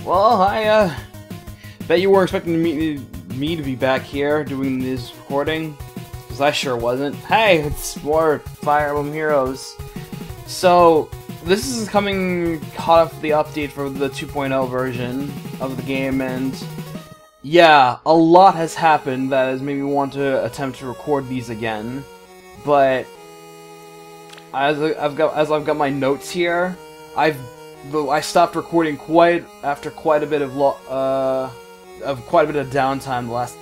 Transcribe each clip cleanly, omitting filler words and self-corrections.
Well, I bet you were expecting me to be back here doing this recording, because I sure wasn't. Hey, it's more Fire Emblem Heroes. So, this is coming hot off the update for the 2.0 version of the game, and yeah, a lot has happened that has made me want to attempt to record these again. But as I've got my notes here, I stopped recording after quite a bit of downtime.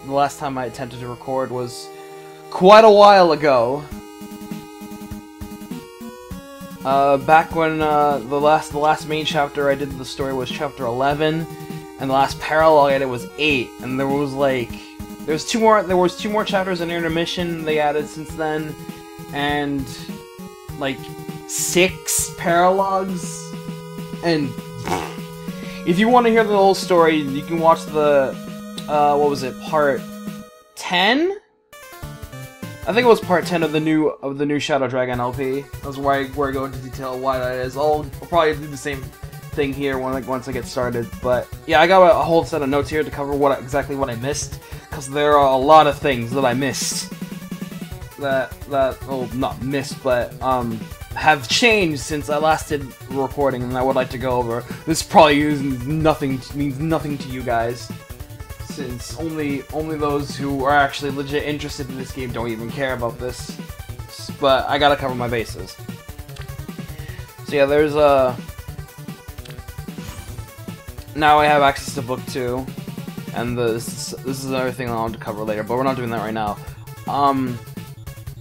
The last time I attempted to record was quite a while ago. Back when the last main chapter I did the story was chapter 11, and the last paralogue I did was 8, and there was two more chapters in Intermission they added since then, and like 6 paralogues. And if you want to hear the whole story, you can watch the what was it, part 10? I think it was part 10 of the new Shadow Dragon LP. That's where I go into detail why that is. I'll probably do the same thing here once I get started. But yeah, I got a whole set of notes here to cover exactly what I missed, because there are a lot of things that I missed that well, not missed, but have changed since I last did recording, and I would like to go over. This probably means nothing to you guys, since only those who are actually legit interested in this game don't even care about this. But I gotta cover my bases. So yeah, there's now I have access to book 2, and this is another thing I want to cover later, but we're not doing that right now.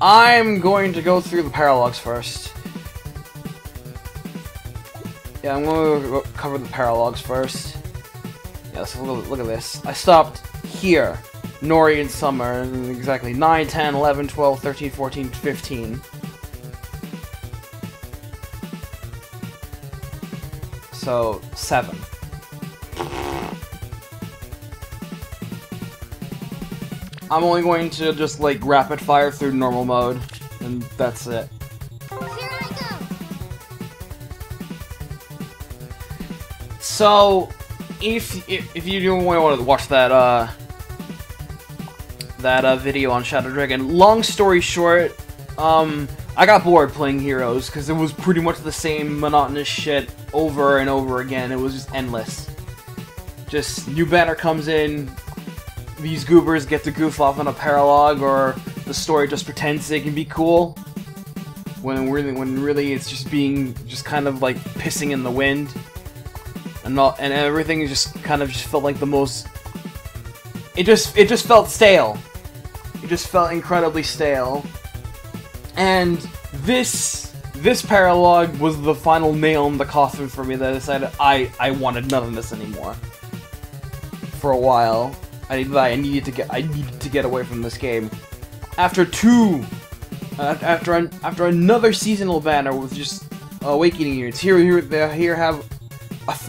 I'm going to go through the paralogues first. Yeah, I'm going to cover the paralogues first. Yeah, so look at this. I stopped here. Nori in summer, exactly 9, 10, 11, 12, 13, 14, 15. So, 7. I'm only going to just, like, rapid fire through normal mode, and that's it. So, if you do want to watch that video on Shadow Dragon, long story short, I got bored playing Heroes because it was pretty much the same monotonous shit over and over again. It was just endless. Just new banner comes in, these goobers get to goof off on a paralogue, or the story just pretends they can be cool, when really it's just kind of like pissing in the wind. And everything just felt like the most. It just felt stale. It just felt incredibly stale. And this paralogue was the final nail in the coffin for me that I decided I wanted none of this anymore. For a while, I needed to get away from this game. After another seasonal banner with just awakening units. Here have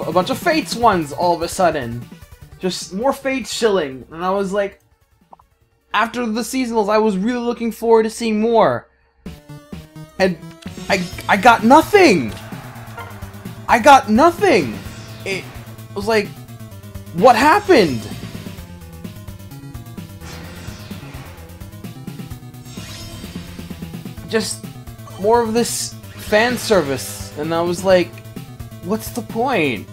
a bunch of Fates ones all of a sudden. Just more Fates chilling. And I was like, after the seasonals, I was really looking forward to seeing more. And I got nothing! I got nothing! It was like, what happened? Just more of this fan service. And I was like, what's the point?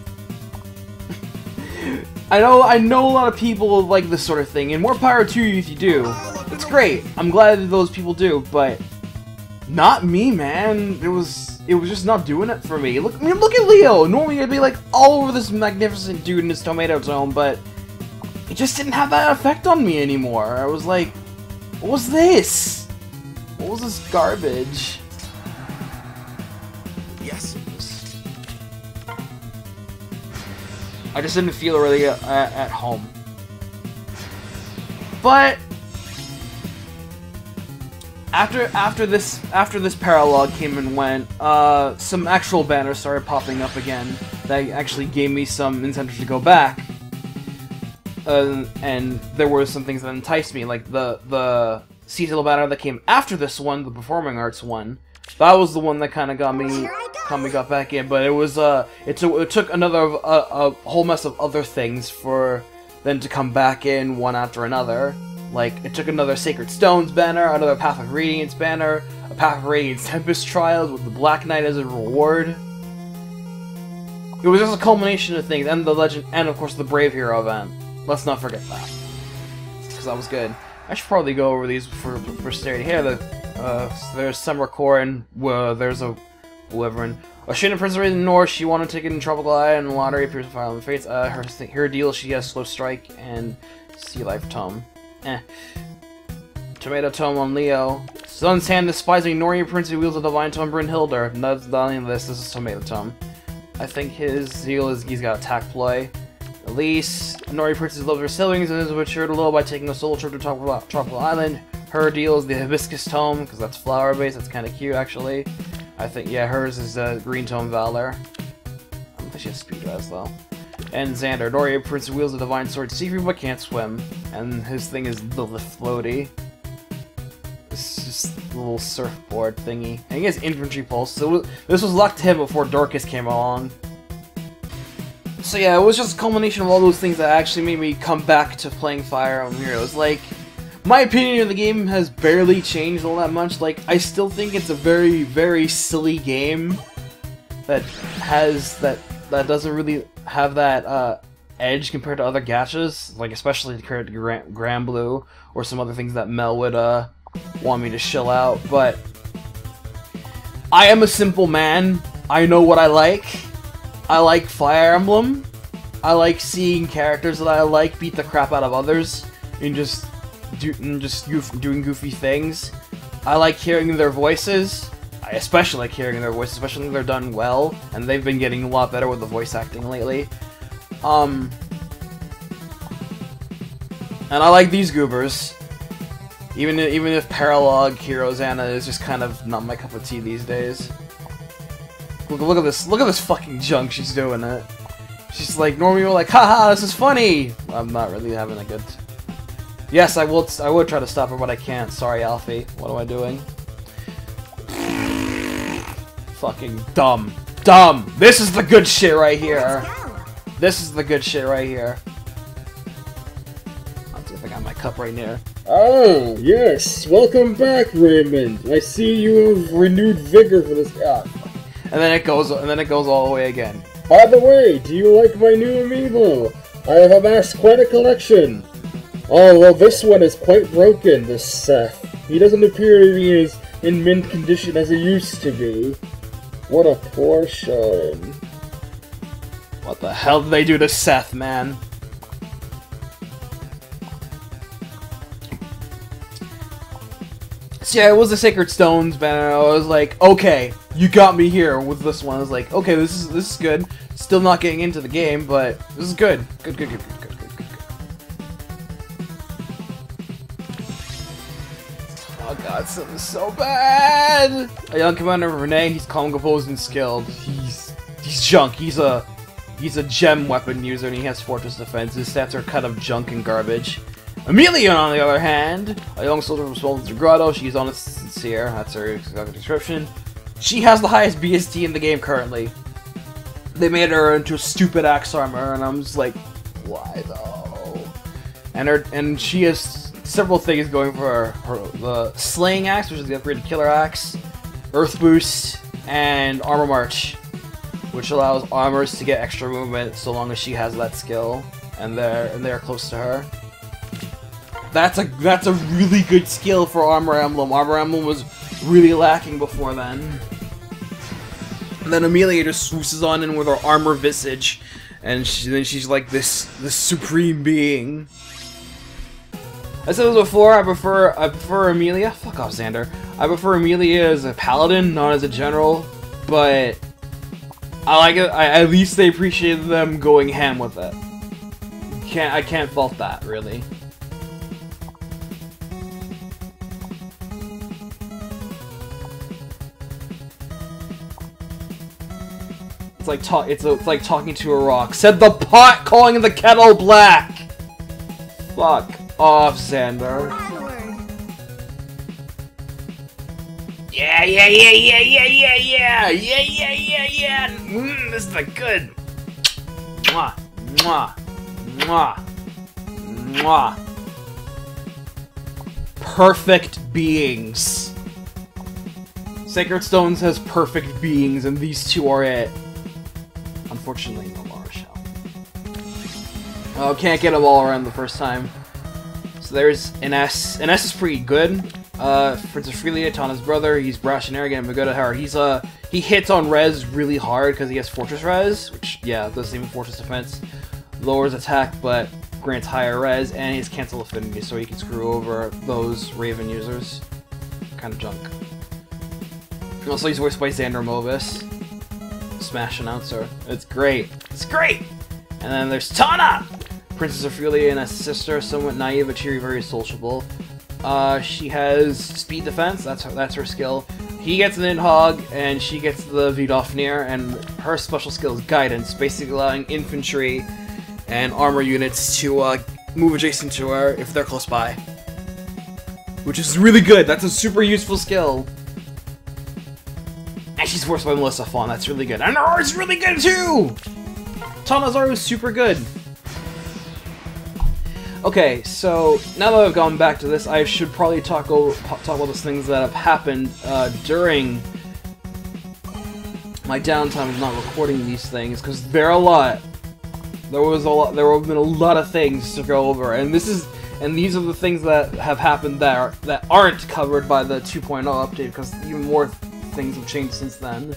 I know a lot of people like this sort of thing, and more power to you if you do. It's great. I'm glad that those people do, but not me, man. It was just not doing it for me. Look at Leo. Normally I'd be like all over this magnificent dude in his tomato zone, but it just didn't have that effect on me anymore. I was like, what was this? What was this garbage? Yes. I just didn't feel really at home. But after this paralogue came and went, some actual banners started popping up again that actually gave me some incentive to go back. And there were some things that enticed me, like the seasonal banner that came after this one, the performing arts one. That was the one that kind of got me Kami got back in, but it was it took another a whole mess of other things for them to come back in one after another. Like, it took another Sacred Stones banner, another Path of Radiance banner, a Path of Radiance Tempest Trials with the Black Knight as a reward. It was just a culmination of things, and the Legend, and of course the Brave Hero event. Let's not forget that, because that was good. I should probably go over these for posterity. Here, there's Summer Core, and there's a Wyvern. Oshina Princess in North, she won a ticket in Tropical Eye and Lottery, appears in Fire Emblem Fates. Her deal, she has Slow Strike and Sea Life Tome. Tomato Tome on Leo. Sun's Hand, despising Nori Prince who wields a Divine Tome, Brynhildr. That's not any of this, this is Tomato Tome. I think his deal is he's got Attack Ploy. Elise, Nori Princess loves her siblings and is matured a little by taking a solo trip to Tropical Island. Her deal is the Hibiscus Tome, because that's flower based, that's kind of cute actually. I think, yeah, hers is Green Tome Valor. I don't think she has Speed Res though. And Xander, Nori Prince wields a Divine Sword, see-free but can't swim. And his thing is the Floaty. It's just a little surfboard thingy. And he has Infantry Pulse, so this was luck to him before Dorcas came along. So yeah, it was just a culmination of all those things that actually made me come back to playing Fire Emblem Heroes. Like, my opinion of the game has barely changed all that much. Like, I still think it's a very, very silly game that doesn't really have that edge compared to other gachas, like especially compared to Grand Blue or some other things that Mel would want me to shill out. But I am a simple man. I know what I like. I like Fire Emblem. I like seeing characters that I like beat the crap out of others and just doing goofy things. I like hearing their voices. I especially like hearing their voices, especially when they're done well, and they've been getting a lot better with the voice acting lately. And I like these goobers. Even if Paralogue Hero Xana is just kind of not my cup of tea these days. Look at this fucking junk she's doing it. She's like, normally we're like, haha, this is funny! I'm not really having a good... Yes, I would try to stop her, but I can't. Sorry, Alfie. What am I doing? Fucking dumb. Dumb! This is the good shit right here! This is the good shit right here. I'll see if I got my cup right near. Oh, yes. Welcome back, Raymond. I see you have renewed vigor for this guy. And then it goes all the way again. By the way, do you like my new amiibo? I have amassed quite a collection. Oh, well, this one is quite broken, this Seth. He doesn't appear to be as in mint condition as he used to be. What a poor showing. What the hell did they do to Seth, man? So yeah, it was the Sacred Stones banner. I was like, okay, you got me here with this one. I was like, okay, this is good. Still not getting into the game, but this is good. Good. Oh god, something's so bad! A young commander Renee, he's calm, composed, and skilled. He's junk. He's a gem weapon user, and he has Fortress Defense. His stats are kind of junk and garbage. Amelia, on the other hand, a young soldier from Smolder Grotto, she's honest, sincere, that's her exact description. She has the highest BST in the game currently. They made her into stupid axe armor, and I'm just like, why though? And she has several things going for her. The Slaying Axe, which is the upgraded killer axe, Earth Boost, and Armor March, which allows armors to get extra movement so long as she has that skill, and they're close to her. That's a really good skill for Armor Emblem. Armor Emblem was really lacking before then. And then Amelia just swooses on in with her armor visage, and then she's like this supreme being. I said this before. I prefer Amelia. Fuck off, Xander. I prefer Amelia as a paladin, not as a general. But I like it. At least they appreciated them going ham with it. I can't fault that, really. It's like talking to a rock. Said the pot calling the kettle black. Fuck off, Xander. Yeah, Yeah, yeah, yeah, yeah, yeah, yeah, yeah, yeah, yeah, yeah, yeah. This is like good. Mwah, mwah, mwah, mwah. Perfect beings. Sacred Stones has perfect beings, and these two are it. Unfortunately, no Mara Shell. Oh, can't get them all around the first time. So there's an S. An S is pretty good. Prince of Freelia, Tana's brother, he's brash and arrogant, but good at her. He hits on res really hard because he has Fortress Res, which, yeah, does same Fortress Defense. Lowers attack, but grants higher res, and he has Cancel Affinity, so he can screw over those Raven users. Kind of junk. Also, he's voiced by Xander Mobus. Smash announcer. It's great. It's great! And then there's Tana! Princess Ophelia and a sister, somewhat naive but cheery, very sociable. She has speed defense, that's her skill. He gets an Indhog, and she gets the Vidofnir, and her special skill is Guidance, basically allowing infantry and armor units to move adjacent to her if they're close by. Which is really good, that's a super useful skill. And she's voiced by Melissa Fawn, that's really good. And her art's really good too! Tana's art is super good. Okay, so now that I've gone back to this, I should probably talk about those things that have happened during my downtime of not recording these things, because there are a lot. There have been a lot of things to go over, and these are the things that have happened that aren't covered by the 2.0 update, because even more things have changed since then.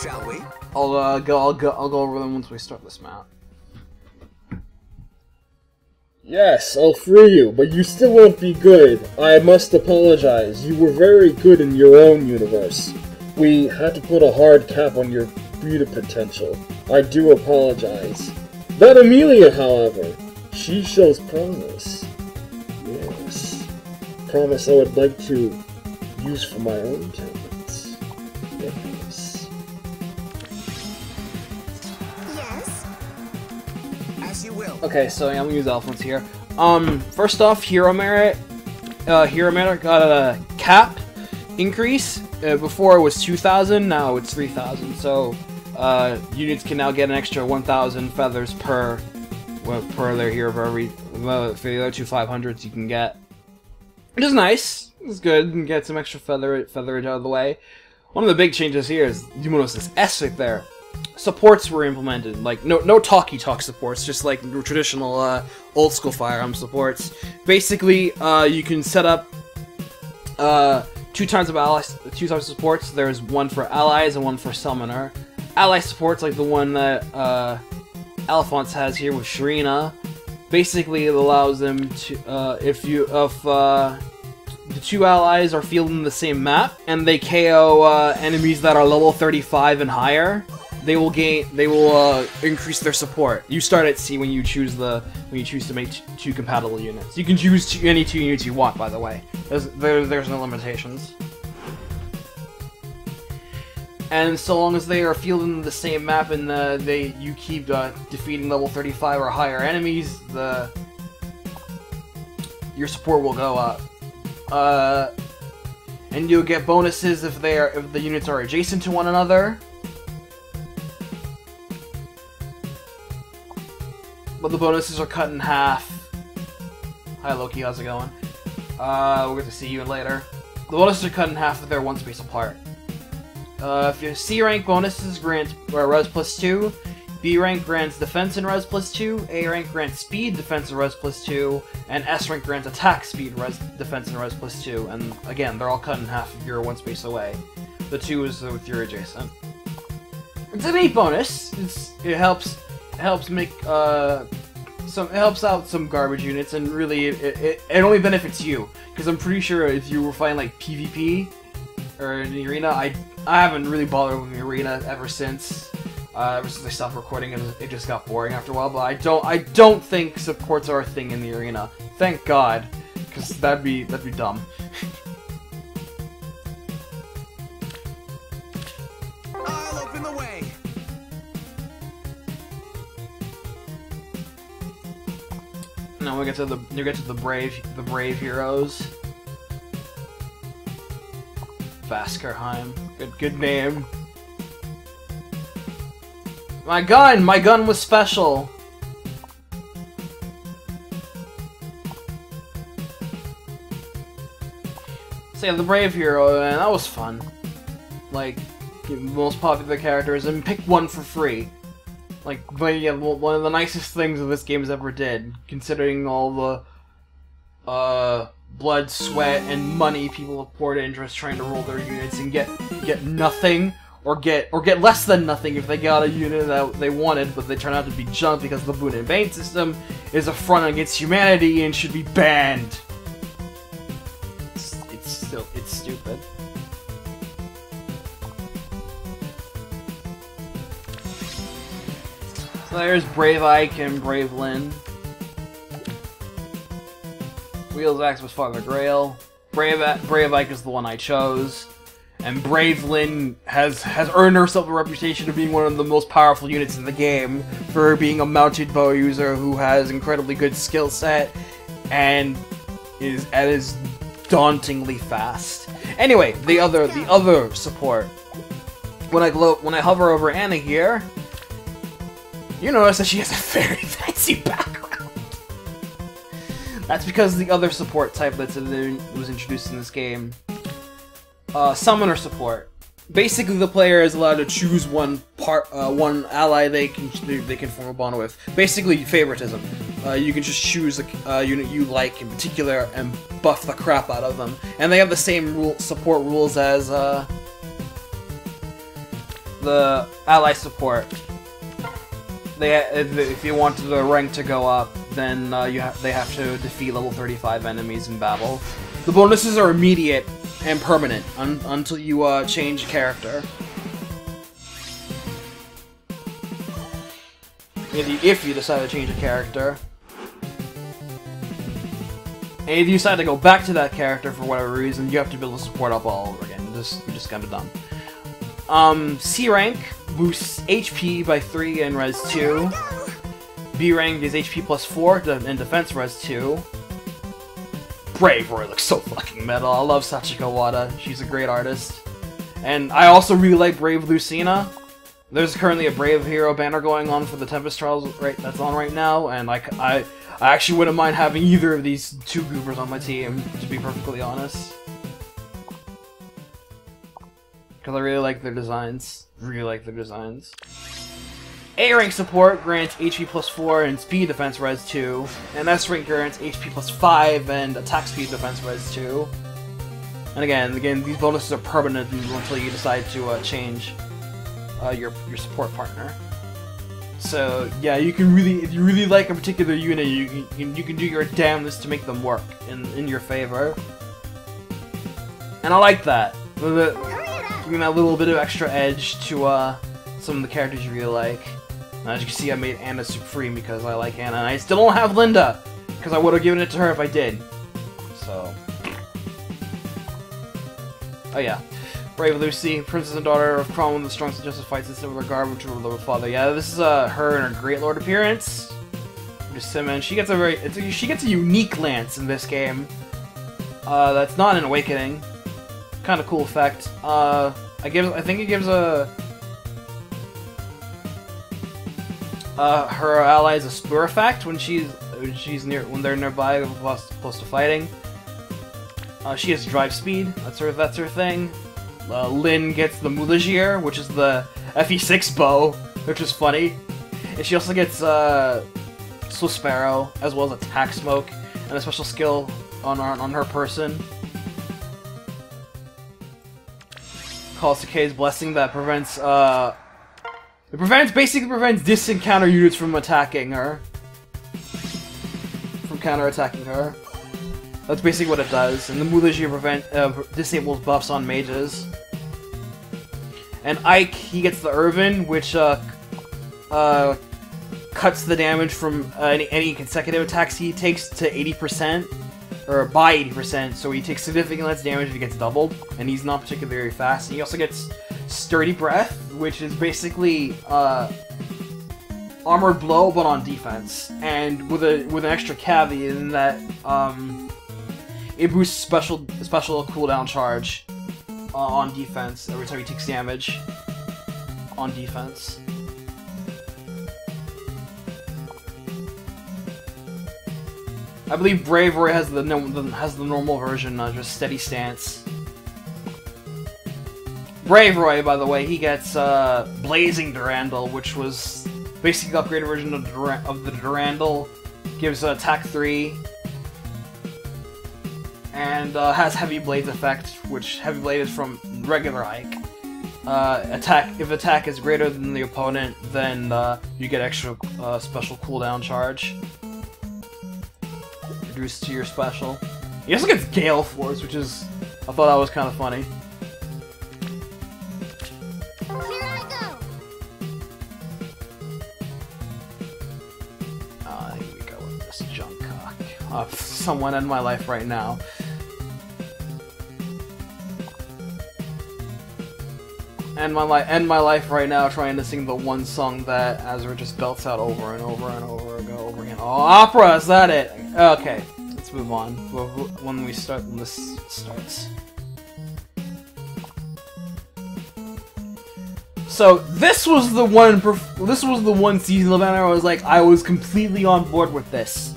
Shall we? I'll go over them once we start this map. Yes, I'll free you, but you still won't be good. I must apologize. You were very good in your own universe. We had to put a hard cap on your beauty potential. I do apologize. That Amelia, however, she shows promise. Yes. Promise I would like to use for my own talents. Yes. Yes. As you will. Okay, so I'm gonna use Alphonse here. First off, Hero Merit got a cap increase. Before it was 2,000, now it's 3,000. So units can now get an extra 1,000 feathers per their hero for every for the other two 500s you can get. Which is nice. It's good. You can get some extra featherage out of the way. One of the big changes here is you notice this S right there. Supports were implemented, like no talkie-talk supports, just like traditional old school firearm supports. Basically, you can set up two types of supports. There's one for allies and one for summoner. Ally supports, like the one that Alphonse has here with Sharina, basically it allows them to if the two allies are fielding the same map and they KO enemies that are level 35 and higher, they will increase their support. You start at C when you choose to make two compatible units. You can choose any two units you want, by the way. There's no limitations. And so long as they are fielding the same map and you keep defeating level 35 or higher enemies, your support will go up. And you'll get bonuses if the units are adjacent to one another. But the bonuses are cut in half. Hi Loki, how's it going? We'll get to see you later. The bonuses are cut in half if they're one space apart. If your C rank bonuses grant res plus 2, B rank grants defense and res plus 2, A rank grants speed, defense and res plus 2, and S rank grants attack, speed, defense and res plus 2. And again, they're all cut in half if you're one space away. The 2 is with your adjacent. It's a neat bonus. It helps make it helps out some garbage units, and really it only benefits you, because I'm pretty sure if you were fighting like PvP or in the arena, I haven't really bothered with the arena ever since I stopped recording, and it just got boring after a while. But I don't think supports are a thing in the arena. Thank God, because that'd be dumb. I'll open the way. No, Now we get to the brave heroes. Vaskerheim. Good name. My gun was special. So yeah, the brave hero, and that was fun. Like, the most popular characters, and pick one for free. Like, but yeah, one of the nicest things that this game's ever did, considering all the blood, sweat, and money people have poured into just trying to roll their units and get nothing, or get less than nothing if they got a unit that they wanted, but they turn out to be junk because the boon and bane system is a front against humanity and should be banned. It's stupid. So there's Brave Ike and Brave Lynn. Wheels Axe was Father Grail. Brave Ike is the one I chose. And Brave Lynn has earned herself a reputation of being one of the most powerful units in the game for being a mounted bow user who has incredibly good skill set and is dauntingly fast. Anyway, the other support. When I hover over Anna here, you notice that she has a very fancy background. That's because the other support type that was introduced in this game. Summoner support. Basically, the player is allowed to choose one ally they can form a bond with. Basically, favoritism. You can just choose a unit you like in particular and buff the crap out of them. And they have the same support rules as the ally support. If you want the rank to go up, then they have to defeat level 35 enemies in battle. The bonuses are immediate and permanent until you change character. If you decide to change a character. And if you decide to go back to that character for whatever reason, you have to build the support up all over again. You're just kind of dumb. C rank boosts HP by 3 and res 2. B rank is HP plus 4 and defense res 2. Brave Roy looks so fucking metal. I love Sachiko Wada. She's a great artist. And I also really like Brave Lucina. There's currently a Brave Hero banner going on for the Tempest trials that's on right now, and I actually wouldn't mind having either of these two goobers on my team, to be perfectly honest. Because I really like their designs. Really like their designs. A rank support grants HP plus 4 and speed defense res 2, and S rank grants HP plus 5 and attack speed defense res 2. And again, these bonuses are permanent until you decide to change your support partner. So yeah, you can if you really like a particular unit, you can do your damnedest to make them work in your favor. And I like that. Giving that little bit of extra edge to some of the characters you really like. As you can see, I made Anna supreme because I like Anna, and I still don't have Linda, because I would have given it to her if I did. So... oh yeah. Brave Lucy, princess and daughter of Cromwell, the strong suggestive fight system with regard to her love father. Yeah, this is her in her Great Lord appearance. Simon, she gets a unique lance in this game. That's not an Awakening. Kind of cool effect. I think it gives her allies a spur effect when they're nearby, close to fighting. She has drive speed. That's her thing. Lynn gets the Moulagier, which is the FE6 bow, which is funny. And she also gets Swift Sparrow, as well as attack smoke, and a special skill on her person. Calls Takei's Blessing that prevents basically prevents disencounter units from attacking her. From counter-attacking her. That's basically what it does. And the Moulagier disables buffs on mages. And Ike, he gets the Irvin, which cuts the damage from any consecutive attacks he takes to 80%. Or by 80%, so he takes significantly less damage if he gets doubled. And he's not particularly fast. And he also gets Sturdy Breath, which is basically armored blow, but on defense, and with an extra caveat in that it boosts special cooldown charge on defense every time he takes damage on defense. I believe Bravery has the normal version, just steady stance. Bravery, by the way, he gets Blazing Durandal, which was basically the upgraded version of the Durandal. Gives attack 3, and has Heavy Blade's effect, which Heavy Blade is from regular Ike. If attack is greater than the opponent, then you get extra special cooldown charge. Reduced to your special. He also gets Gale Force, which is... I thought that was kind of funny. Here I go. Here we go with this junk cock. Someone in my life right now. And my life right now trying to sing the one song that Azura just belts out over and over and over again. Oh, opera, is that it? Okay, let's move on. When this starts. So this was the one season of anime where I was like, I was completely on board with this.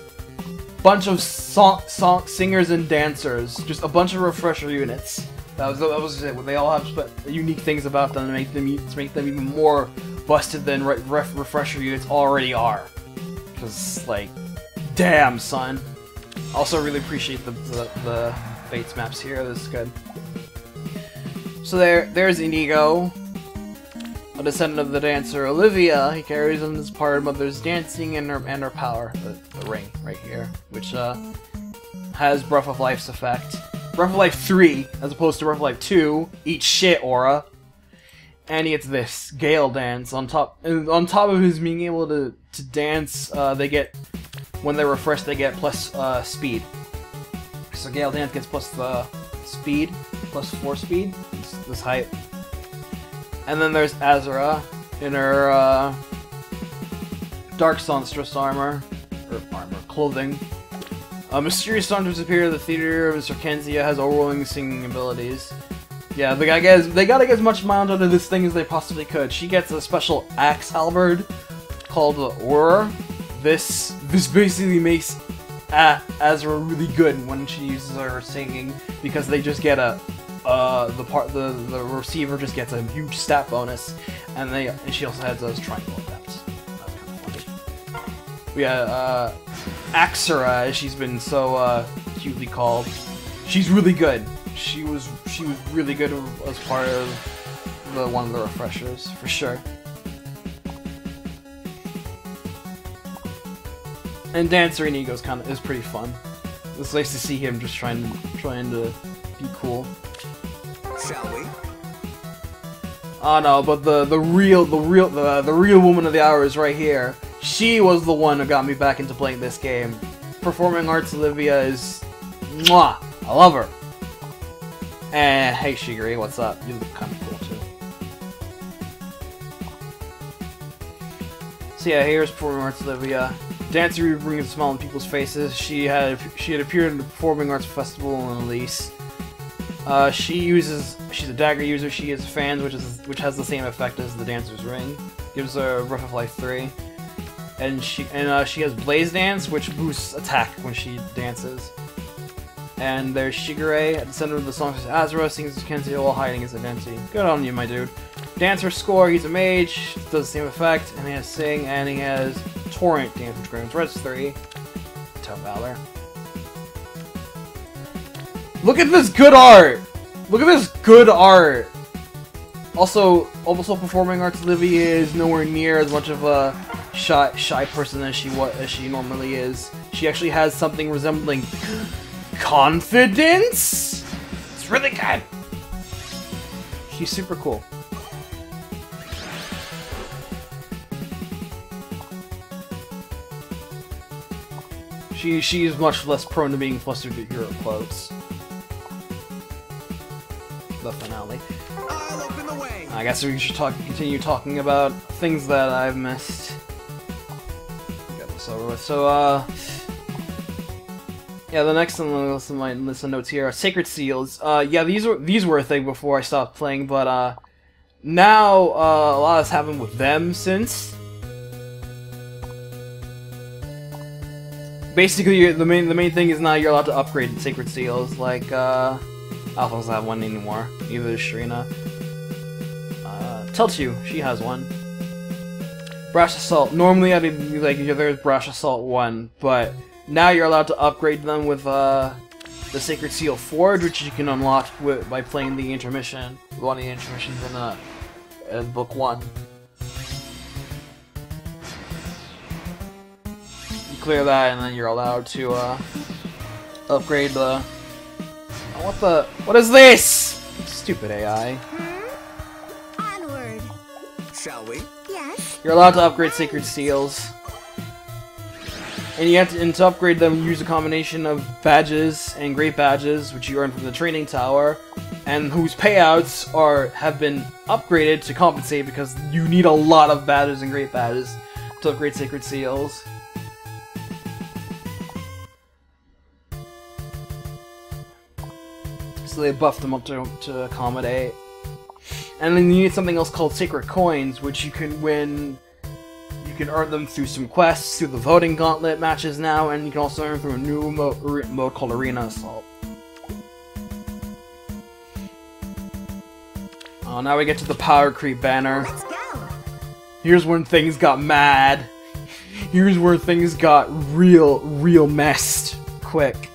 Bunch of singers and dancers, just a bunch of refresher units. That was it. They all have unique things about them to make them even more busted than refresher units already are. Because, like, damn, son. Also, really appreciate the Fates maps here. This is good. So there's Inigo, a descendant of the dancer Olivia. He carries on his part of Mother's dancing and her power, the ring right here, which has Breath of Life's effect. Breath of Life 3, as opposed to Breath of Life 2, eat shit, Aura. And he gets this, Gale Dance, on top of his being able to dance, they get, when they're refreshed, they get plus speed. So Gale Dance gets plus the speed, plus 4 speed, this height. And then there's Azura, in her, Dark Songstress armor, clothing. A mysterious song to disappear. The theater of Mr. Kenzia has overwhelming singing abilities. Yeah, they gotta get as much amount out of this thing as they possibly could. She gets a special axe halberd called the Aura. This basically makes Azura really good when she uses her singing, because they just get the receiver just gets a huge stat bonus, and she also has those triangle effects. That's kind of funny. Yeah, Axura, as she's been so cutely called. She's really good. She was really good as part of one of the refreshers, for sure. And Dancer Inigo is pretty fun. It's nice to see him just trying to be cool. Shall we? Oh no, but the real woman of the hour is right here. She was the one who got me back into playing this game. Performing Arts Olivia is... mwah! I love her. And hey Shigiri, what's up? You look kind of cool too. So yeah, here's Performing Arts Olivia. Dancer bringing a smile on people's faces. She had appeared in the Performing Arts Festival in Elise. She's a dagger user. She has fans, which has the same effect as the Dancer's Ring. Gives her Breath of Life 3. And she has Blaze Dance, which boosts attack when she dances. And there's Shigure, at the center of the song, says Azura sings Kenzio while hiding his identity. Good on you, my dude. Dancer score, he's a mage, does the same effect, and he has Sing, and he has Torrent Dance, which grants Res 3. Tell Valor. Look at this good art! Look at this good art! Also Performing Arts Olivia is nowhere near as much of a shy person as she normally is. She actually has something resembling confidence. It's really good. She's super cool. She's much less prone to being flustered at hero quotes. The finale. I'll open the way. I guess we should continue talking about things that I've missed. this over with. So, yeah, the next on the list of my list of notes here are Sacred Seals. Yeah, these were a thing before I stopped playing, but, now, a lot has happened with them since. Basically, the main thing is now you're allowed to upgrade Sacred Seals, like, I don't have one anymore. Neither does Shrina. Telchu, she has one. Brash Assault. Normally I'd be like, there's Brash Assault 1, but now you're allowed to upgrade them with the Sacred Seal Forge, which you can unlock by playing the intermission. One of the intermissions in Book 1. You clear that, and then you're allowed to upgrade the. What is this? Stupid AI. Onward. Shall we? Yes. You're allowed to upgrade Sacred Seals. And you have to, to upgrade them, use a combination of badges and great badges, which you earn from the training tower, and whose payouts have been upgraded to compensate because you need a lot of badges and great badges to upgrade Sacred Seals. So they buffed them up to accommodate. And then you need something else called Sacred Coins, which you can win. You can earn them through some quests, through the voting gauntlet matches now, and you can also earn through a new mode called Arena Assault. Oh, now we get to the Power Creep banner. Let's go. Here's when things got mad. Here's where things got real messed quick.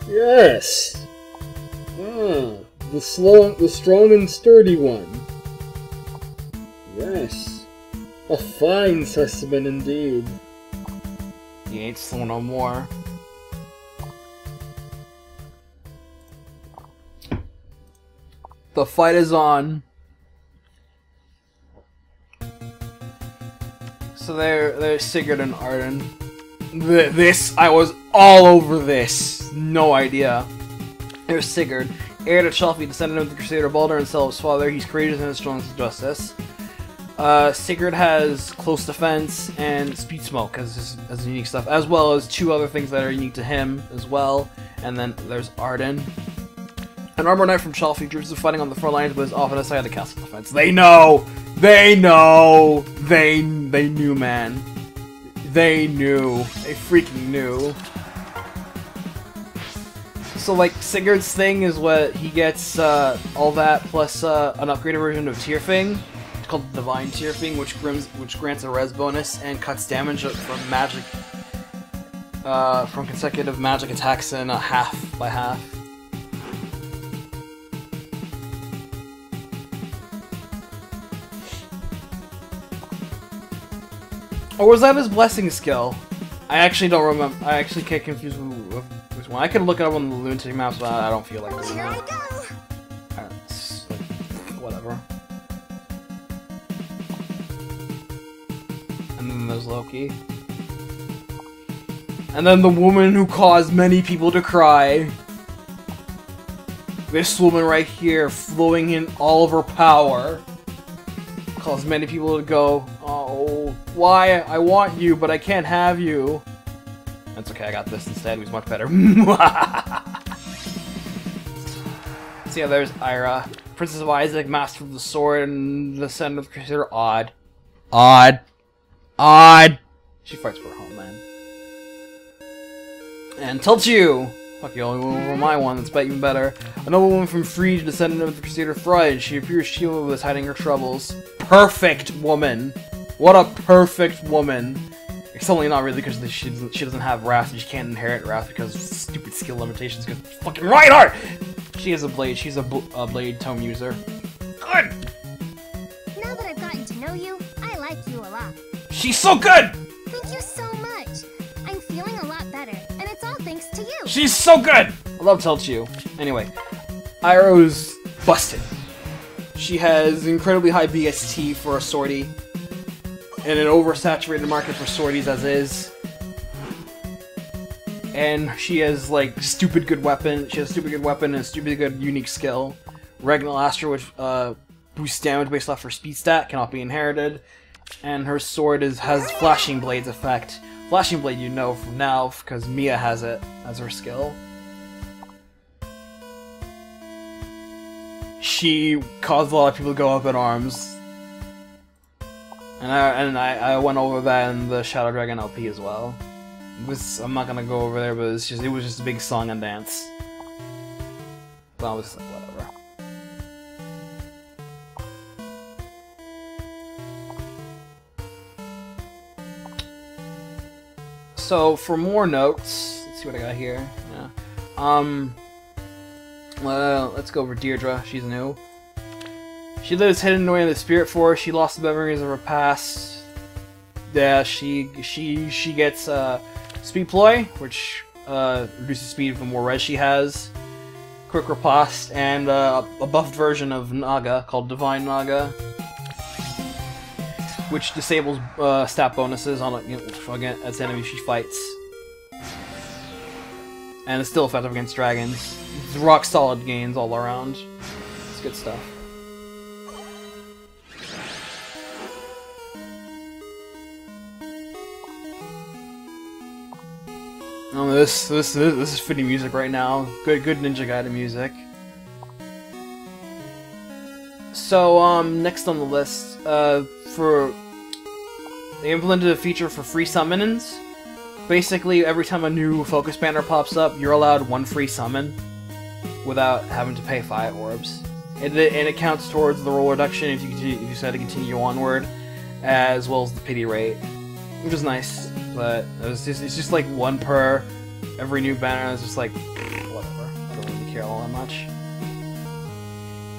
Yes! Ah, the strong and sturdy one. Yes. A fine specimen indeed. He ain't slow no more. The fight is on. So there's Sigurd and Arden. I was all over this. No idea. There's Sigurd, heir to Chalfie, descendant of the Crusader Baldur and Selv's father. He's courageous and strong as justice. Sigurd has close defense and speed smoke as unique stuff, as well as two other things that are unique to him as well. And then there's Arden. An armor knight from Chalfie, dreams of fighting on the front lines, but is often aside the castle defense. They know! They know! They knew, man. They knew. They freaking knew. So, like, Sigurd's thing is what he gets, all that, plus an upgraded version of Tearfing, called the Divine Tearfing, which grants a res bonus and cuts damage from magic, from consecutive magic attacks in half by half. Or was that his blessing skill? I actually don't remember. I actually get confused with which one. I could look it up on the lunatic maps, but I don't feel like doing Here I that. go. Whatever. And then there's Loki. And then the woman who caused many people to cry. This woman right here, flowing in all of her power, caused many people to go, oh, why? I want you, but I can't have you. That's okay, I got this instead. It was much better. So yeah, there's Ira, Princess of Isaac, Master of the Sword, and the Descendant of the Crusader. Odd. She fights for her homeland. And Telchu! Fuck, you only went over my one, that's even better. A noble woman from Free, descendant of the Crusader Frud. She appears shielded with hiding her troubles. Perfect woman! What a perfect woman! It's only not really because she doesn't have Wrath and she can't inherit Wrath because of stupid skill limitations. Because fucking Reinhardt! She has a blade. She's a blade tome user. Good! Now that I've gotten to know you, I like you a lot. She's so good! Thank you so much. I'm feeling a lot better, and it's all thanks to you. She's so good! I love Telchu. Anyway, Iroh's busted. She has incredibly high BST for a sortie, and an oversaturated market for sorties as is. And she has like stupid good weapon. She has a stupid good weapon and a stupid good unique skill. Regnal Astra, which boosts damage based off her speed stat, cannot be inherited. And her sword has flashing blades effect. Flashing Blade you know from now, because Mia has it as her skill. She caused a lot of people to go up in arms. And I went over that in the Shadow Dragon LP as well. I'm not gonna go over there, but it was just a big song and dance. But I was like, whatever. So for more notes, let's see what I got here. Yeah. Let's go over Deirdre. She's new. She lives hidden away in the Spirit Forest. She lost the memories of her past. Yeah, she gets Speed Ploy, which reduces speed the more res she has. Quick Riposte, and a buffed version of Naga called Divine Naga, which disables stat bonuses on against enemies she fights, and it's still effective against dragons. It's rock solid gains all around. It's good stuff. Oh, this is fitting music right now. Good Ninja Gaiden music. So next on the list, they implemented a feature for free summons. Basically, every time a new focus banner pops up, you're allowed one free summon without having to pay 5 orbs. And it counts towards the roll reduction if you decide to continue onward, as well as the pity rate, which is nice. But it's just like 1 per every new banner. It's just like whatever. I don't really care all that much.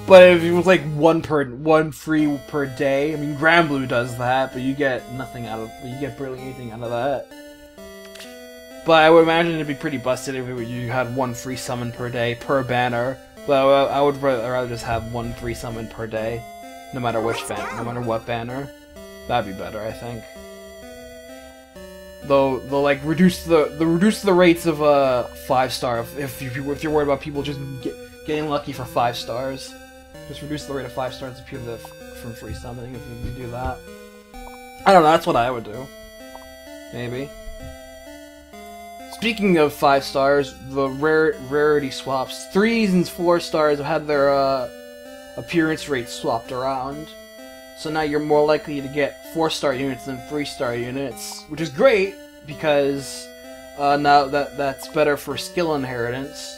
But if it was like one free per day, I mean Granblue does that, but you get nothing out of you get barely anything out of that. But I would imagine it'd be pretty busted if you had 1 free summon per day per banner. But I would rather just have 1 free summon per day, no matter which banner, no matter what banner. That'd be better, I think. Though they'll like reduce the rates of 5-star if you're worried about people just getting lucky for 5 stars. Just reduce the rate of 5 stars from free summoning if you do that. I don't know. That's what I would do. Maybe. Speaking of 5 stars, the rarity swaps. 3s and 4 stars have had their appearance rates swapped around. So now you're more likely to get 4-star units than 3-star units, which is great because now that's better for skill inheritance.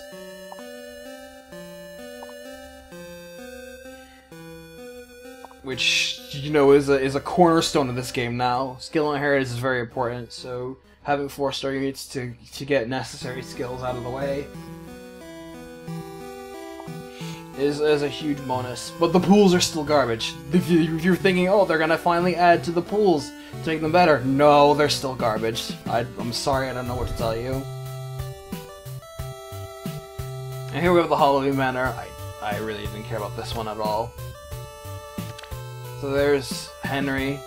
Which, you know, is a cornerstone of this game now. Skill inheritance is very important, so having 4-star units to get necessary skills out of the way is a huge bonus. But the pools are still garbage. If you're thinking, oh, they're gonna finally add to the pools to make them better, no, they're still garbage. I'm sorry, I don't know what to tell you. And here we have the Halloween Manor. I really didn't care about this one at all. So there's Henry.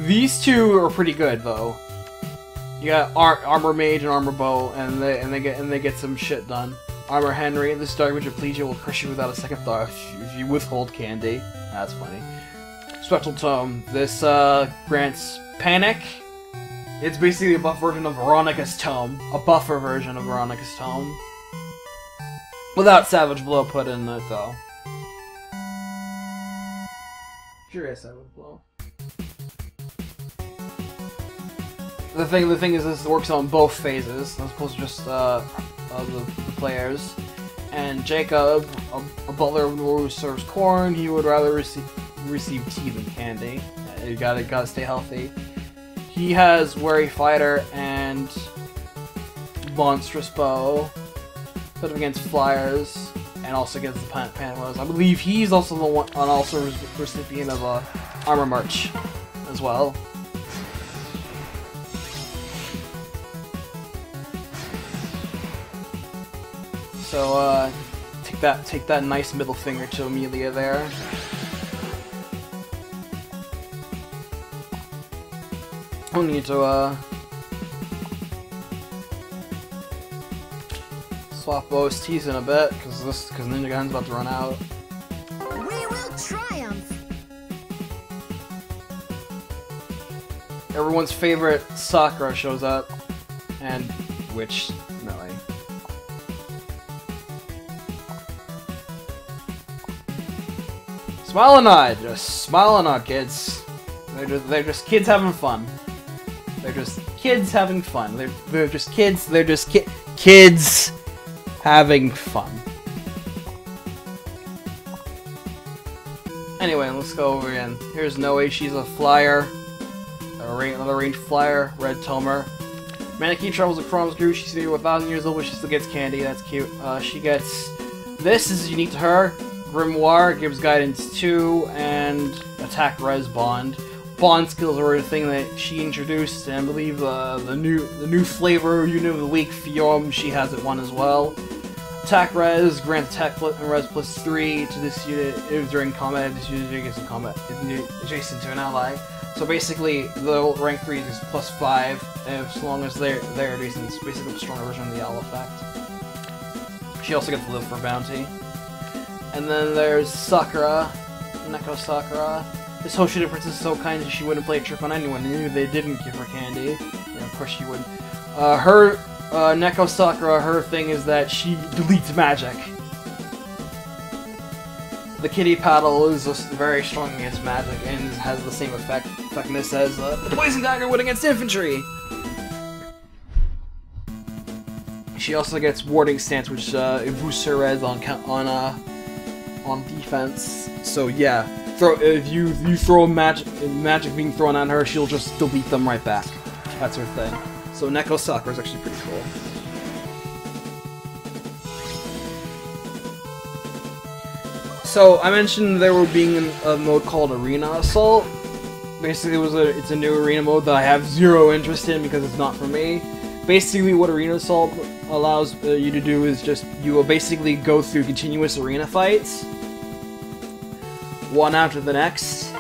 These two are pretty good though. You got Armor Mage and Armor Bow, and they get some shit done. Armor Henry, this Dark Witch of Plegia will crush you without a second thought if you withhold candy. That's funny. Spectral Tome. This grants Panic. It's basically a buff version of Veronica's Tome. A buffer version of Veronica's Tome. Without Savage Blow put in it though. Sure is Savage Blow. The thing is this works on both phases, as opposed to just the players. And Jacob, a butler who serves corn, he would rather receive tea than candy. You gotta stay healthy. He has Wary Fighter and Monstrous Bow, put him against flyers, and also gets the Panamos. I believe he's also the one, also recipient of Armor March as well. So take that nice middle finger to Amelia there. I'll need to swap OSTs in a bit because Ninja Gaiden's about to run out. We will triumph. everyone's favorite Sakura shows up, and which melee. Smile and nod, just smile and nod, kids. They're just kids having fun. They're just kids having fun. They're just kids. They're just kids having fun. Anyway, let's go over again. Here's Noe. She's a flyer. Another ranged flyer. Red Tomer. Maneki travels across Groove. She's 1,000 years old, but she still gets candy. That's cute. She gets... This is unique to her. Grimoire gives guidance 2 and attack res bond. Bond skills are a thing that she introduced, and I believe the new flavor unit of the week, Fiom, she has it one as well. Attack res grants attack res plus 3 to this unit during combat. This unit gets in combat adjacent to an ally. So basically, the rank 3 is plus 5 as long as they're adjacent. It's basically a stronger version of the owl effect. She also gets to live for bounty. And then there's Sakura, Neko Sakura. This Hoshida princess is so kind that she wouldn't play a trick on anyone, even if they didn't give her candy. Yeah, of course she would. Neko Sakura, her thing is that she deletes magic. The kitty paddle is very strong against magic and has the same effectiveness as the poison dagger would against infantry. She also gets warding stance, which boosts her res on defense. So yeah, if you throw magic being thrown at her, she'll just delete them right back. That's her thing. So Neko Sakura is actually pretty cool. So I mentioned there were being a mode called Arena Assault. Basically, it's a new arena mode that I have zero interest in because it's not for me. Basically, what Arena Assault allows you to do is you will basically go through continuous arena fights, one after the next.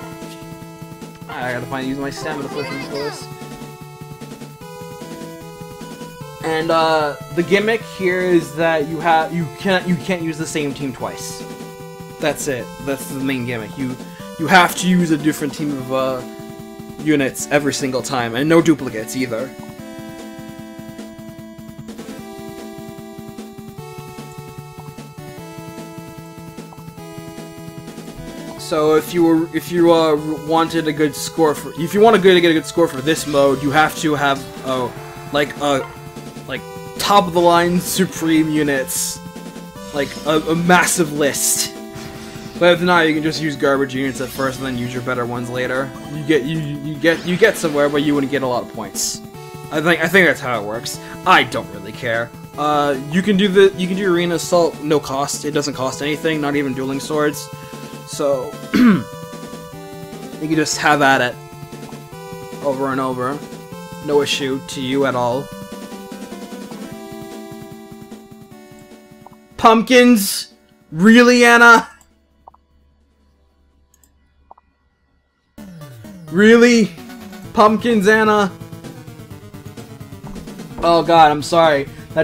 I gotta use my stamina potions for this. And the gimmick here is that you can't use the same team twice. That's it. That's the main gimmick. You have to use a different team of units every single time, and no duplicates either. So if you wanted a good score for, if you want to get a good score for this mode, you have to have like top of the line supreme units, like a massive list. But if not, you can just use garbage units at first and then use your better ones later. You get somewhere, but you wouldn't get a lot of points. I think that's how it works. I don't really care. You can do Arena Assault no cost. It doesn't cost anything, not even dueling swords. So you can just have at it over and over. No issue to you at all. Pumpkins? Really, Anna? Really? Pumpkins, Anna? Oh god, I'm sorry. I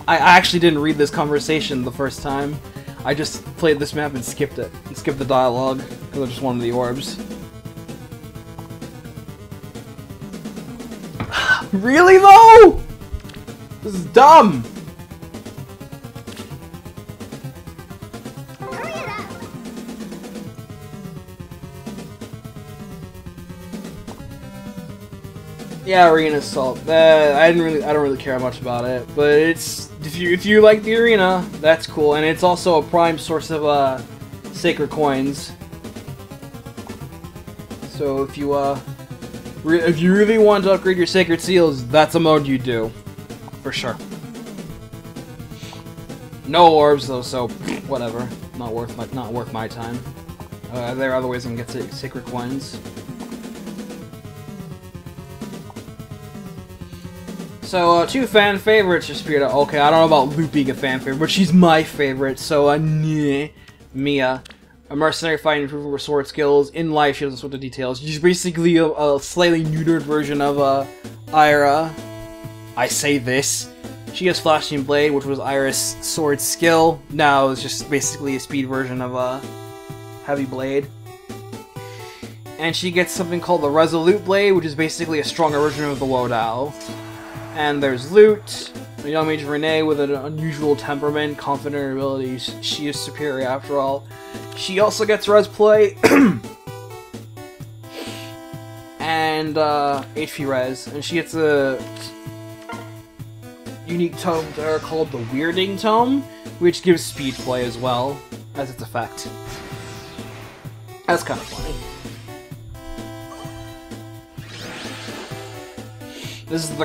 actually didn't read this conversation the first time. I just played this map and skipped it. And skipped the dialogue, because I just wanted the orbs. Really, though? This is dumb! Yeah, Arena Assault. I don't really care much about it, but it's if you like the arena, that's cool, and it's also a prime source of sacred coins. So if you really want to upgrade your sacred seals, that's a mode you do, for sure. No orbs though, so whatever. Not worth my time. There are other ways I can get sacred coins. So, 2 fan favorites, Jaspira. Okay, I don't know about Luke being a fan favorite, but she's my favorite, so, Mia. A mercenary fighting improving her sword skills. In life, she doesn't sort of details. She's basically a slightly neutered version of, Ira. I say this. She has Flashing Blade, which was Ira's sword skill. Now it's just basically a speed version of, Heavy Blade. and she gets something called the Resolute Blade, which is basically a stronger version of the Wodao. And there's Lute, a young mage Renee with an unusual temperament, confident abilities. She is superior after all. She also gets Res Play and HP Res, and she gets a unique tome to her called the Weirding Tome, which gives speed play as well as its effect. That's kind of funny. This is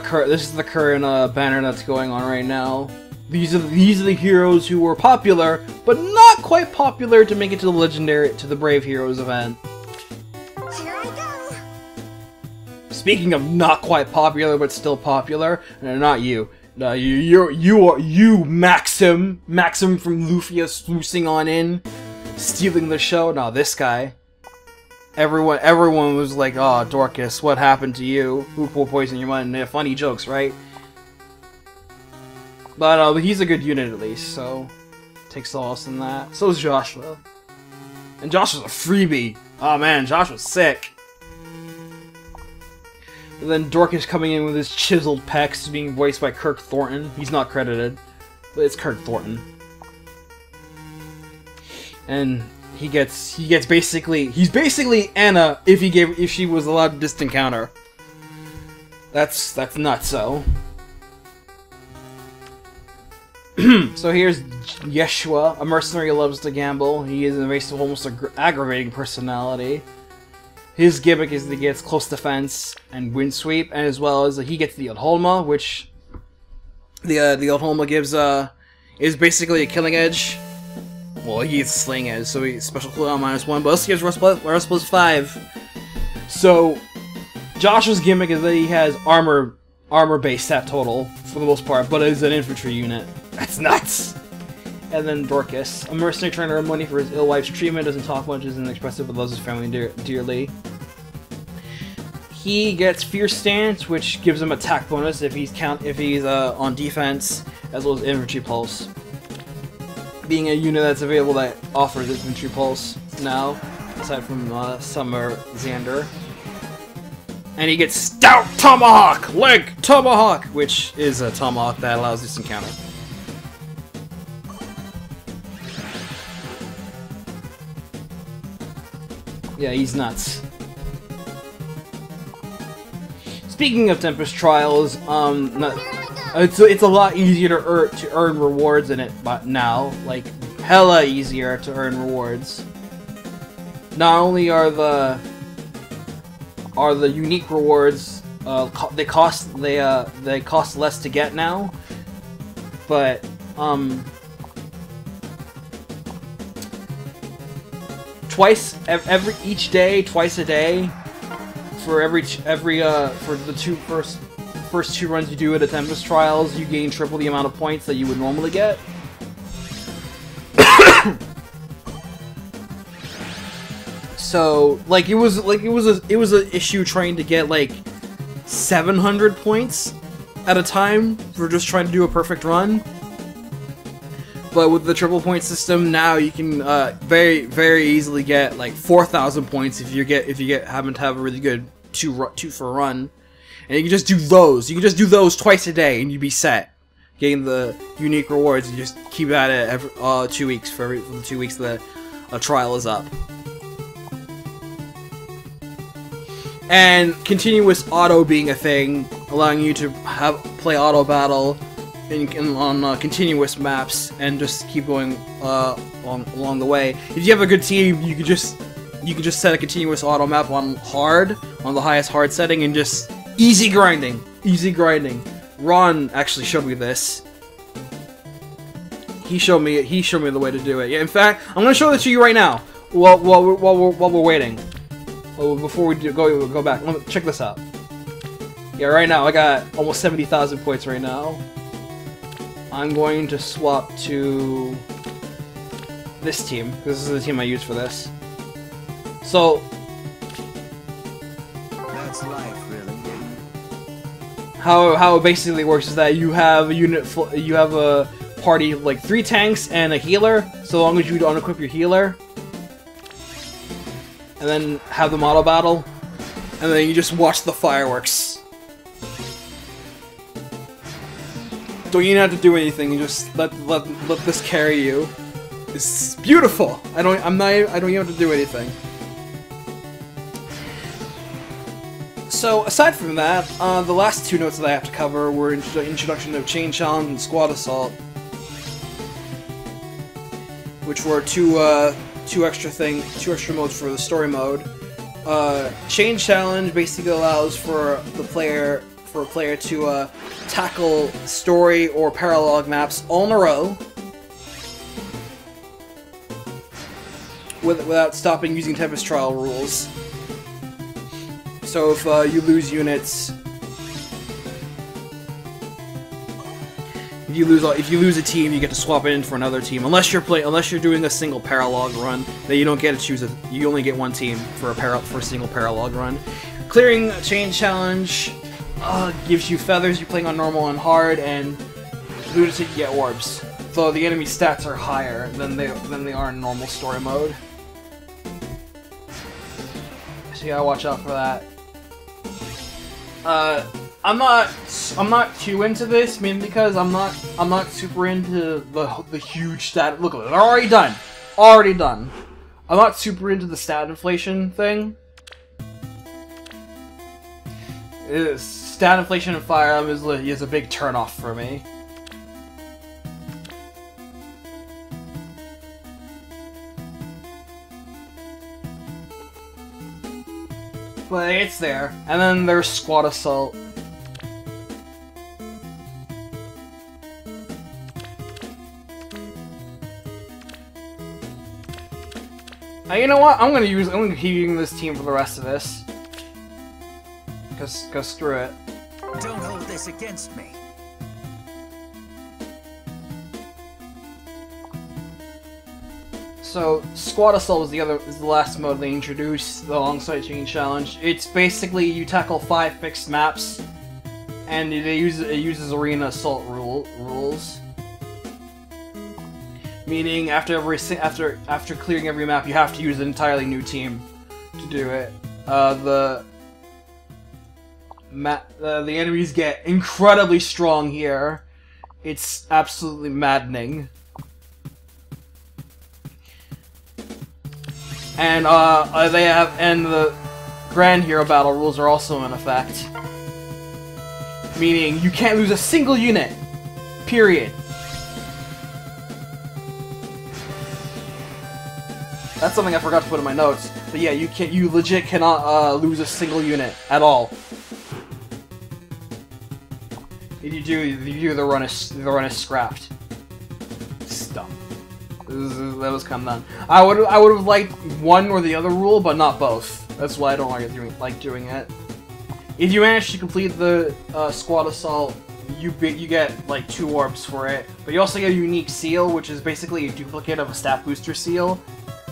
the current banner that's going on right now. These are the heroes who were popular, but not quite popular to make it to the Brave Heroes event. Here I go. Speaking of not quite popular but still popular, no, not you. No, you Maxim from Lufia swoosing on in, stealing the show. No, this guy. Everyone was like, "Oh, Dorcas, what happened to you? Who poisoned your mind?" And they're funny jokes, right? But he's a good unit at least, so take solace in that. So is Joshua, and Joshua's a freebie. Oh man, Joshua's sick. And then Dorcas coming in with his chiseled pecs, being voiced by Kirk Thornton. He's not credited, but it's Kirk Thornton. And he's basically Anna if she was allowed to distant counter. That's nuts. So so here's Yeshua, a mercenary who loves to gamble. He is a race of almost aggravating personality. His gimmick is that he gets close defense and wind sweep, and as well as he gets the Odholma, which the Odholma gives is basically a killing edge. Well, he gets sling edge, so he's special cooldown -1, but also gives rest plus 5. So Josh's gimmick is that he has armor based stat total for the most part, but is an infantry unit. That's nuts. And then Dorcas, a mercenary trying to earn money for his ill wife's treatment, doesn't talk much, isn't expressive, but loves his family dearly. He gets Fierce Stance, which gives him attack bonus if he's on defense, as well as Infantry Pulse. Being a unit that's available that offers Infantry Pulse now, aside from Summer Xander. And he gets Stout Tomahawk! Leg Tomahawk! Which is a Tomahawk that allows distant counter. Yeah, he's nuts. Speaking of Tempest Trials, it's a lot easier to earn rewards in it now, like hella easier to earn rewards. Not only are the unique rewards they cost less to get now, but twice each day, twice a day, for for the first two runs you do at a Tempest Trials, you gain triple the amount of points that you would normally get. So like it was an issue trying to get like 700 points at a time for just trying to do a perfect run. But with the triple point system now, you can very easily get like 4,000 points if you happen to have a really good two for a run, and you can just do those. You can just do those twice a day, and you'd be set. Getting the unique rewards, and just keep at it every 2 weeks for the 2 weeks that a trial is up. And continuous auto being a thing, allowing you to play auto battle on continuous maps and just keep going along the way. If you have a good team, you can just set a continuous auto map on hard, on the highest hard setting, and just easy grinding. Ron actually showed me this. He showed me the way to do it. Yeah, in fact, I'm gonna show this to you right now while we're waiting. Before we go back, check this out. Yeah, right now I got almost 70,000 points right now. I'm going to swap to this team. This is the team I use for this. So That's life, really. how it basically works is that you have a party like 3 tanks and a healer. So long as you don't equip your healer, and then have the model battle, and then you just watch the fireworks. Don't even have to do anything. You just let this carry you. It's beautiful. I don't even have to do anything. So aside from that, the last two notes that I have to cover were introduction of Chain Challenge and Squad Assault, which were two extra modes for the story mode. Chain Challenge basically allows for a player to tackle story or paralogue maps all in a row without stopping using Tempest trial rules. So if you lose units, if you lose a team, you get to swap it in for another team. Unless you're doing a single paralogue run, then you don't get to choose you only get one team for a single paralogue run. Clearing a Chain Challenge gives you feathers. You're playing on normal and hard, and lunatic you get orbs. So the enemy stats are higher than they are in normal story mode. So you gotta watch out for that. I'm not too into this, mainly because I'm not super into the huge stat. Look, they're already done. I'm not super into the stat inflation thing. Stat inflation in Fire Emblem is a big turnoff for me. But it's there. And then there's Squad Assault. You know what? I'm gonna keep using this team for the rest of this. Cause screw it. Don't hold this against me. So, Squad Assault is the last mode they introduced alongside Chain Challenge. It's basically you tackle 5 fixed maps, and it uses Arena Assault rules. Meaning, after clearing every map, you have to use an entirely new team to do it. The enemies get incredibly strong here. It's absolutely maddening. And the Grand Hero Battle rules are also in effect. Meaning, you can't lose a single unit. Period. That's something I forgot to put in my notes. But yeah, you legit cannot lose a single unit at all. If you do, the run is scrapped. Dumb. That was kind of done. I would have liked one or the other rule, but not both. That's why I don't like doing it. If you manage to complete the Squad Assault, you get like 2 orbs for it. But you also get a unique seal, which is basically a duplicate of a stat booster seal.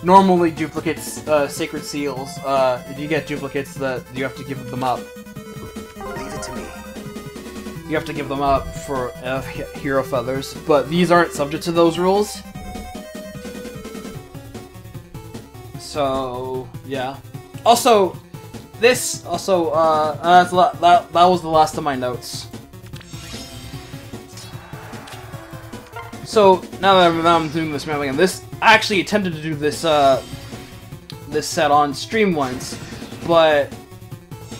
Normally, duplicates, sacred seals. If you get duplicates, you have to give them up. Leave it to me. You have to give them up for hero feathers, but these aren't subject to those rules. So yeah. Also, that was the last of my notes. So now that I'm doing this map again, I actually attempted to do this this set on stream once, but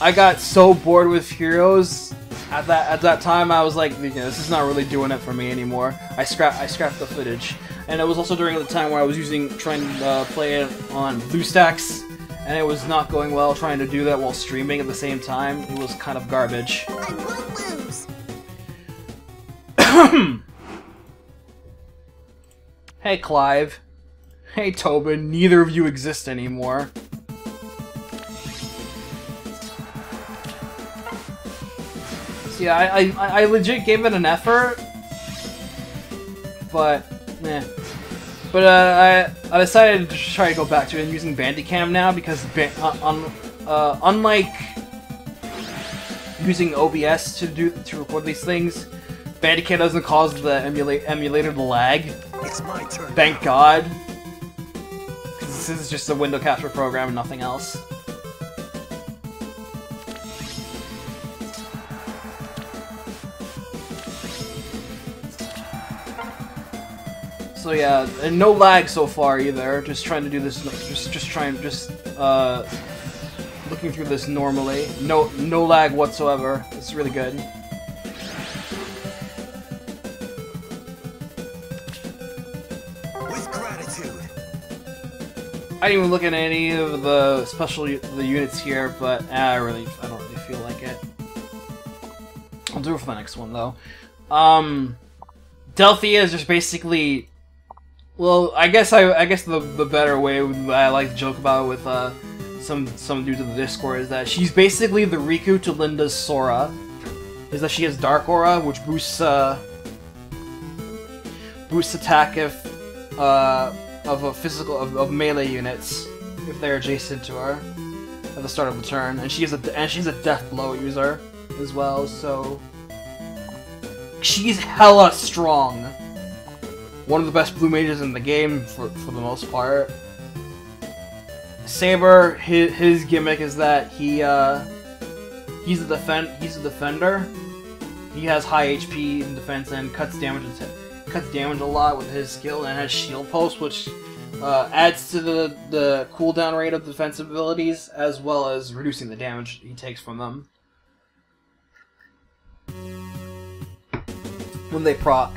I got so bored with heroes at that time. I was like, this is not really doing it for me anymore. I scrapped the footage, and it was also during the time where I was trying to play it on BlueStacks, and it was not going well trying to do that while streaming at the same time. It was kind of garbage. I won't lose. Hey Clive. Hey Tobin, neither of you exist anymore. So yeah, I legit gave it an effort, but eh. But I decided to try to go back to it and using Bandicam now because unlike using OBS to record these things, Bandicam doesn't cause the emulator to lag. It's my turn. Thank God. This is just a window capture program and nothing else. So yeah, and no lag so far either. Just trying to do this. Looking through this normally. No lag whatsoever. It's really good. With gratitude. I didn't even look at any of the units here, but I don't really feel like it. I'll do it for the next one though. Delthea is just basically. Well, I guess the better way I like to joke about it with some dudes in the Discord is that she's basically the Riku to Linda's Sora. Is that she has Dark Aura, which boosts attack of melee units if they're adjacent to her at the start of the turn, and she's a Death Blow user as well, so she's hella strong. One of the best blue mages in the game for the most part. Saber, his gimmick is that he's a defender. He has high HP in defense and cuts damage a lot with his skill, and has Shield Post, which adds to the cooldown rate of defensive abilities as well as reducing the damage he takes from them when they proc.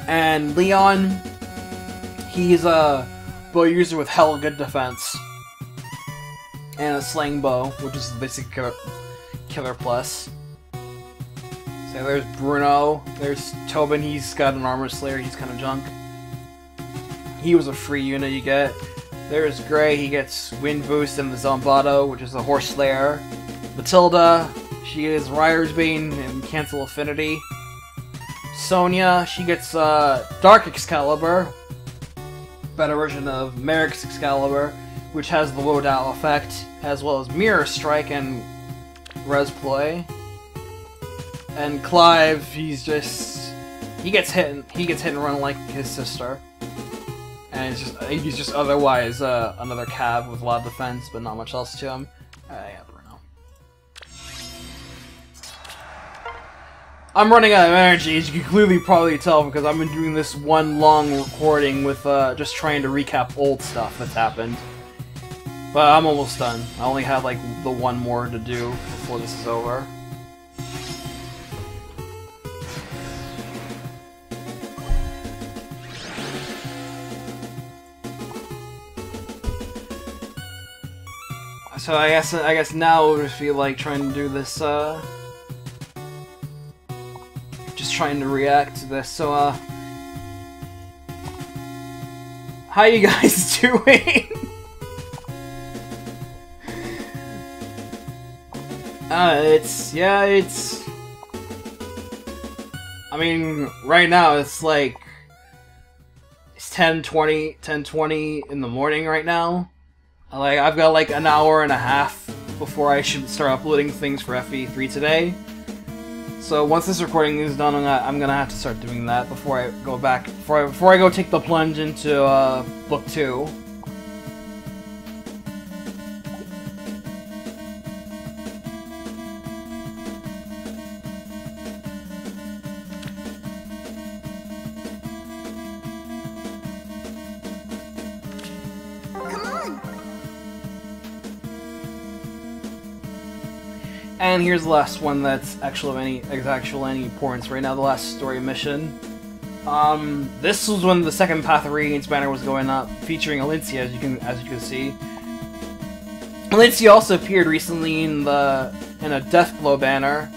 And Leon, he's a bow user with hella good defense. And a sling bow, which is the basic killer plus. So there's Bruno, there's Tobin, he's got an Armor Slayer, he's kind of junk. He was a free unit you get. There's Gray, he gets Wind Boost and the Zombato, which is the Horse Slayer. Matilda, she is Ryder's Bane and Cancel Affinity. Sonya, she gets Dark Excalibur, better version of Merrick's Excalibur, which has the loadout effect, as well as Mirror Strike and Res Ploy. And Clive, he gets hit and run like his sister, and he's just otherwise another Cav with a lot of defense, but not much else to him. Yeah, Bruno. I'm running out of energy, as you can clearly probably tell, because I've been doing this one long recording with just trying to recap old stuff that's happened. But I'm almost done. I only have like the one more to do before this is over. So I guess now we'll just feel like trying to do this, just trying to react to this. So, how you guys doing? I mean, right now it's like, it's 10:20 in the morning right now. Like, I've got like an hour and a half before I should start uploading things for FE3 today. So once this recording is done, I'm gonna have to start doing that before I go back, before I go take the plunge into Book 2. And here's the last one that's actually of any importance right now, the last story mission. This was when the second Path of Radiance banner was going up, featuring Alincia, as you can see. Alincia also appeared recently in a Deathblow banner.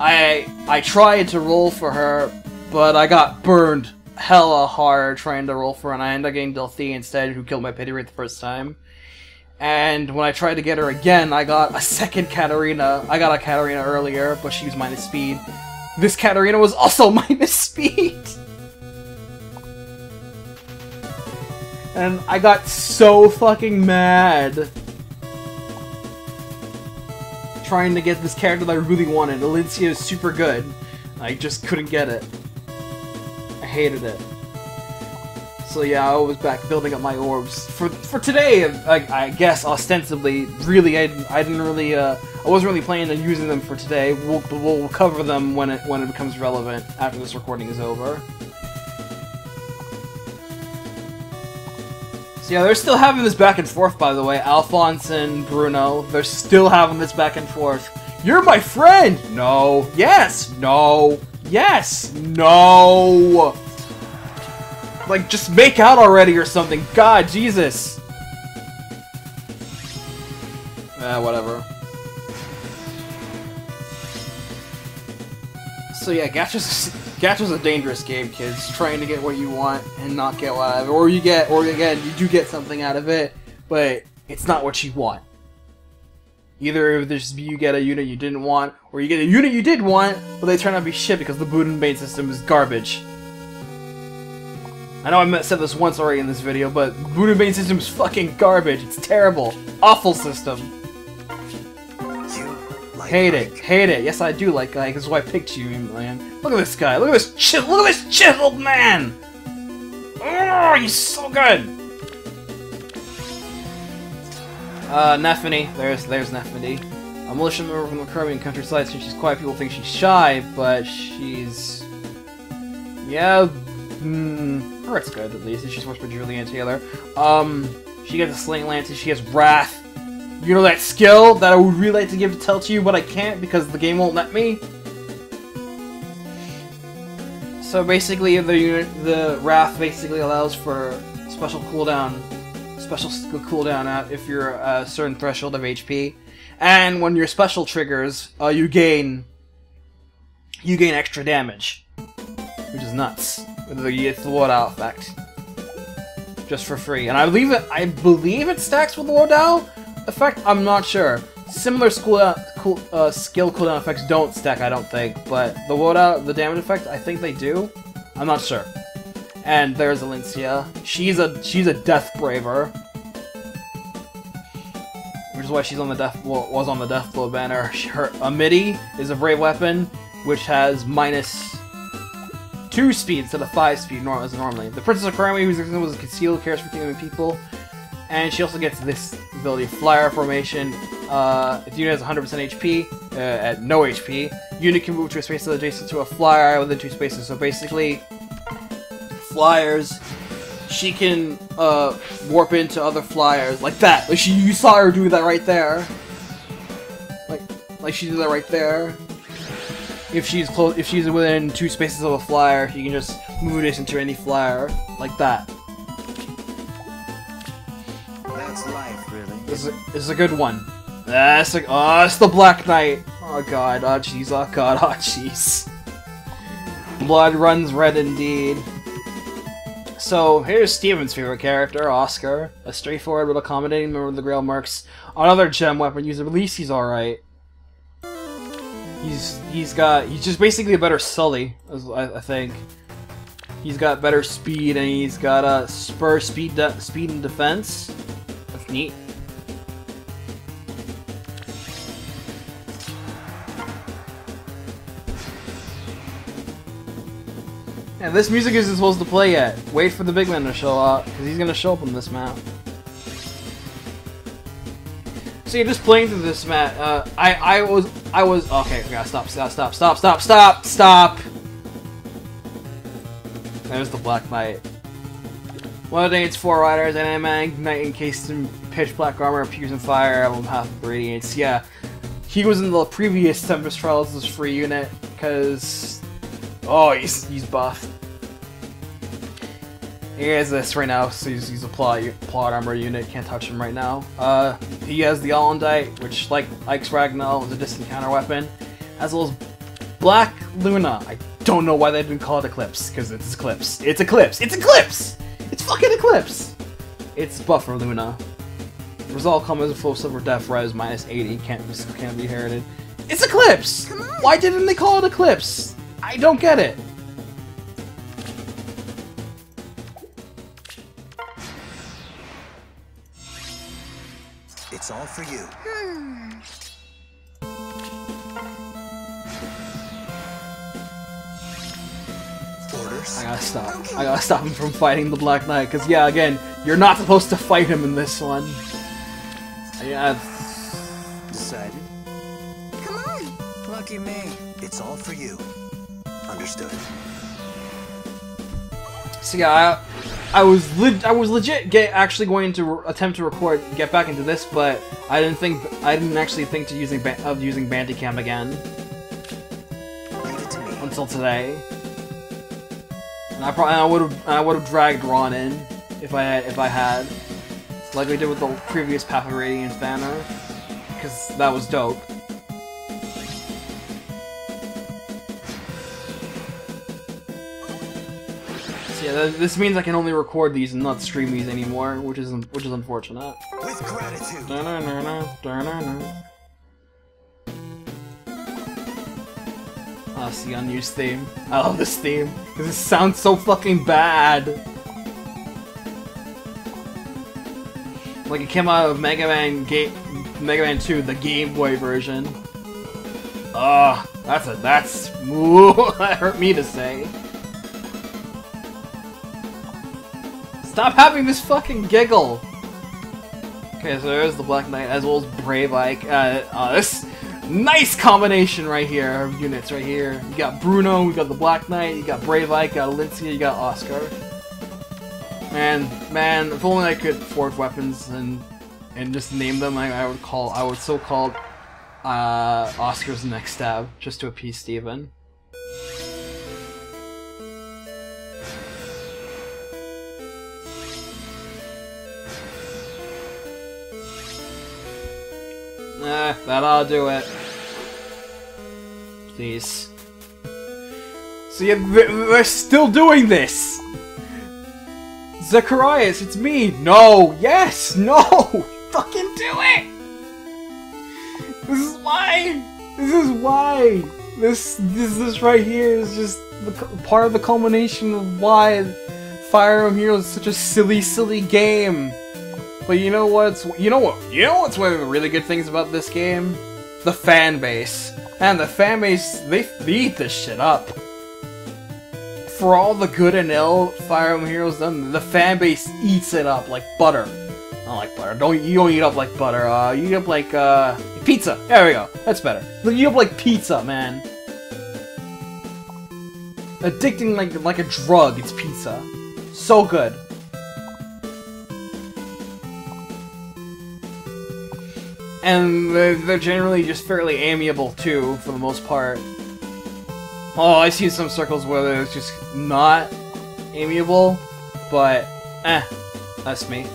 I tried to roll for her, but I got burned hella hard trying to roll for her, and I ended up getting Delthea instead, who killed my pity rate the first time. And when I tried to get her again, I got a second Katarina. I got a Katarina earlier, but she was minus speed. This Katarina was also minus speed! And I got so fucking mad trying to get this character that I really wanted. Alicia is super good. I just couldn't get it. I hated it. So yeah, I was back building up my orbs for today. I guess ostensibly, really, I didn't really, I wasn't really planning on using them for today. We'll cover them when it becomes relevant after this recording is over. So yeah, they're still having this back and forth, by the way. Alphonse and Bruno, they're still having this back and forth. You're my friend! No. Yes! No. Yes! No! Like, just make out already or something. God, Jesus. Whatever. So yeah, Gacha's a dangerous game, kids. Trying to get what you want and not get what out of it. Or again, you do get something out of it, but it's not what you want. Either you get a unit you didn't want, or you get a unit you did want, but they turn out to be shit because the Buddha main system is garbage. I know I said this once already in this video, but Buddha main system is fucking garbage. It's terrible. Awful system. Hate it. Yes, I do like Ike. This is why I picked you, man. Look at this guy. Look at this chiseled man. Oh, he's so good. Nephany. There's Nephany. A militia member from the Caribbean countryside. Since she's quiet, people think she's shy, but she's... yeah, Heart's good, at least. She's forced by Julianne Taylor. She gets a sling lance, and she has Wrath. You know that skill that I would really like to tell to you, but I can't because the game won't let me? So basically, the Wrath basically allows for special skill cooldown out if you're a certain threshold of HP. And when your special triggers, you gain extra damage. Which is nuts. You get the loadout effect. Just for free. And I believe it stacks with the loadout effect? I'm not sure. Similar skill cooldown effects don't stack, I don't think, but the damage effect, I think they do. I'm not sure. And there's Alencia. She's a Death Braver, which is why she's on the was on the Death Blow banner. Her Amity is a brave weapon, which has -2 speed instead of 5 speed as normally. The Princess of Karami, who's was concealed, cares for human people. And she also gets this ability, Flyer Formation. If the unit has 100% HP, at no HP, unit can move to a space adjacent to a flyer within 2 spaces. So basically, flyers, she can warp into other flyers like that. Like you saw her do that right there. Like she did that right there. If she's within 2 spaces of a flyer, she can just move it into any flyer like that. That's life, really. This is a good one. It's the Black Knight. Oh god, oh jeez, oh god, oh jeez. Blood runs red indeed. So, here's Steven's favorite character, Oscar. A straightforward but accommodating member of the Grail Mercs. Another gem weapon user, at least he's alright. He's just basically a better Sully, I think. He's got better speed, and he's got a spur speed and defense. That's neat. Yeah, this music isn't supposed to play yet. Wait for the big man to show up, because he's gonna show up on this map. So you're just playing through this map. I was okay. We gotta stop. There's the Black Knight. One of the Dane's 4 riders, and a Knight encased in pitch black armor, appears in fire, emblem half of Radiance. Yeah, he was in the previous Tempest Trials as free unit because he's buff. He has this right now, so he's a plot armor unit, can't touch him right now. He has the All-Indite, which, like Ike's Ragnall, is a distant counter weapon, as well as Black Luna. I don't know why they didn't call it Eclipse, because it's Eclipse. It's Eclipse! It's Eclipse! It's fucking Eclipse! It's Buffer Luna. Resolve comes with full silver def res, -80, can't be inherited. It's Eclipse! Why didn't they call it Eclipse? I don't get it. It's all for you. Orders? course. I gotta stop him from fighting the Black Knight, because yeah, again, you're not supposed to fight him in this one. Yeah. Decided? Come on. Lucky me. It's all for you. Understood. So yeah, I was legit actually going to attempt to get back into this, but I didn't actually think of using Bandicam again Leave it to me. until today. And I would have dragged Ron in if I had, like we did with the previous Path of Radiance banner, because that was dope. So yeah, this means I can only record these and not stream these anymore, which is unfortunate. With gratitude. Oh, it's the unused theme. I love this theme because it sounds so fucking bad. Like it came out of Mega Man 2, the Game Boy version. Ugh, ooh, that hurt me to say. Stop having this fucking giggle. Okay, so there's the Black Knight as well as Brave Ike. This nice combination right here of units right here. You got Bruno, we got the Black Knight, you got Brave Ike, you got Alicia, you got Oscar. And man, if only I could forge weapons and just name them, I would so call Oscar's next stab just to appease Steven. That ought to do it. Please. So yeah, they're still doing this! Zacharias, it's me! No! Yes! No! Fucking do it! This is why! This is why! This right here is just part of the culmination of why Fire Emblem Heroes is such a silly game. But you know what's one of the really good things about this game? The fan base. And the fan base, they eat this shit up. For all the good and ill Fire Emblem Heroes done, the fan base eats it up like butter. Not like butter. You don't eat up like butter. You eat up like pizza. There we go. That's better. You eat up like pizza, man. Addicting like a drug. It's pizza. So good. And they're generally just fairly amiable too, for the most part. Oh, I've seen some circles where it's just not amiable, but that's me.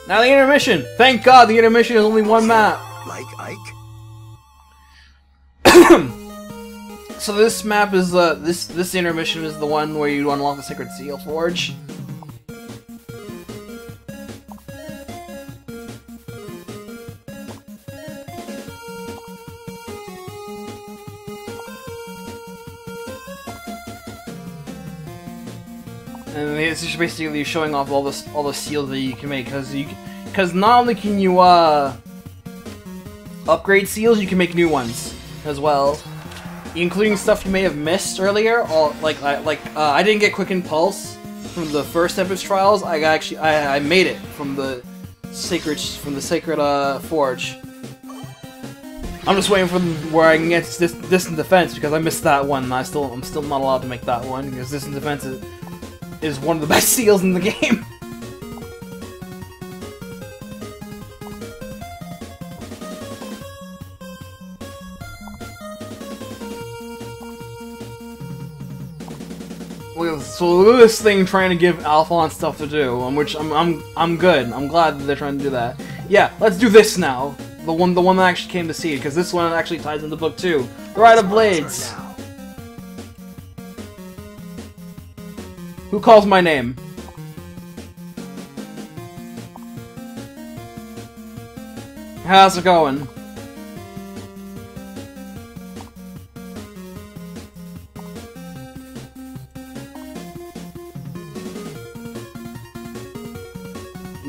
Now the intermission! Thank God the intermission is only one map! Like Ike? So this map is, this intermission is the one where you unlock the Sacred Seal Forge. And it's just basically showing off all the seals that you can make, because not only can you upgrade seals, you can make new ones as well, including stuff you may have missed earlier. I didn't get Quick Impulse from the first Tempest trials. I made it from the sacred forge. I'm just waiting for where I can get Distant Defense, because I missed that one. I'm still not allowed to make that one because Distant Defense is one of the best seals in the game. So look at this thing trying to give Alphonse stuff to do, on which I'm good. I'm glad that they're trying to do that. Yeah, let's do this now. The one that actually came to see, because this one actually ties into book 2. The Rite of Blades. Who calls my name? How's it going?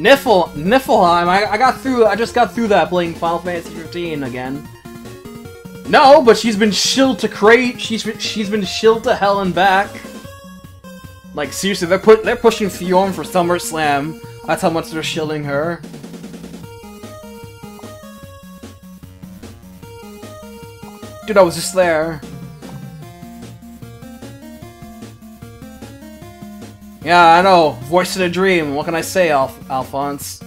Niflheim, I just got through that playing Final Fantasy 15 again. No, but she's been shilled to crate. She's been shilled to hell and back. Like seriously, they're pushing Fion for SummerSlam. That's how much they're shilling her. Dude, I was just there. Yeah, I know. Voice in a dream. What can I say, Alphonse?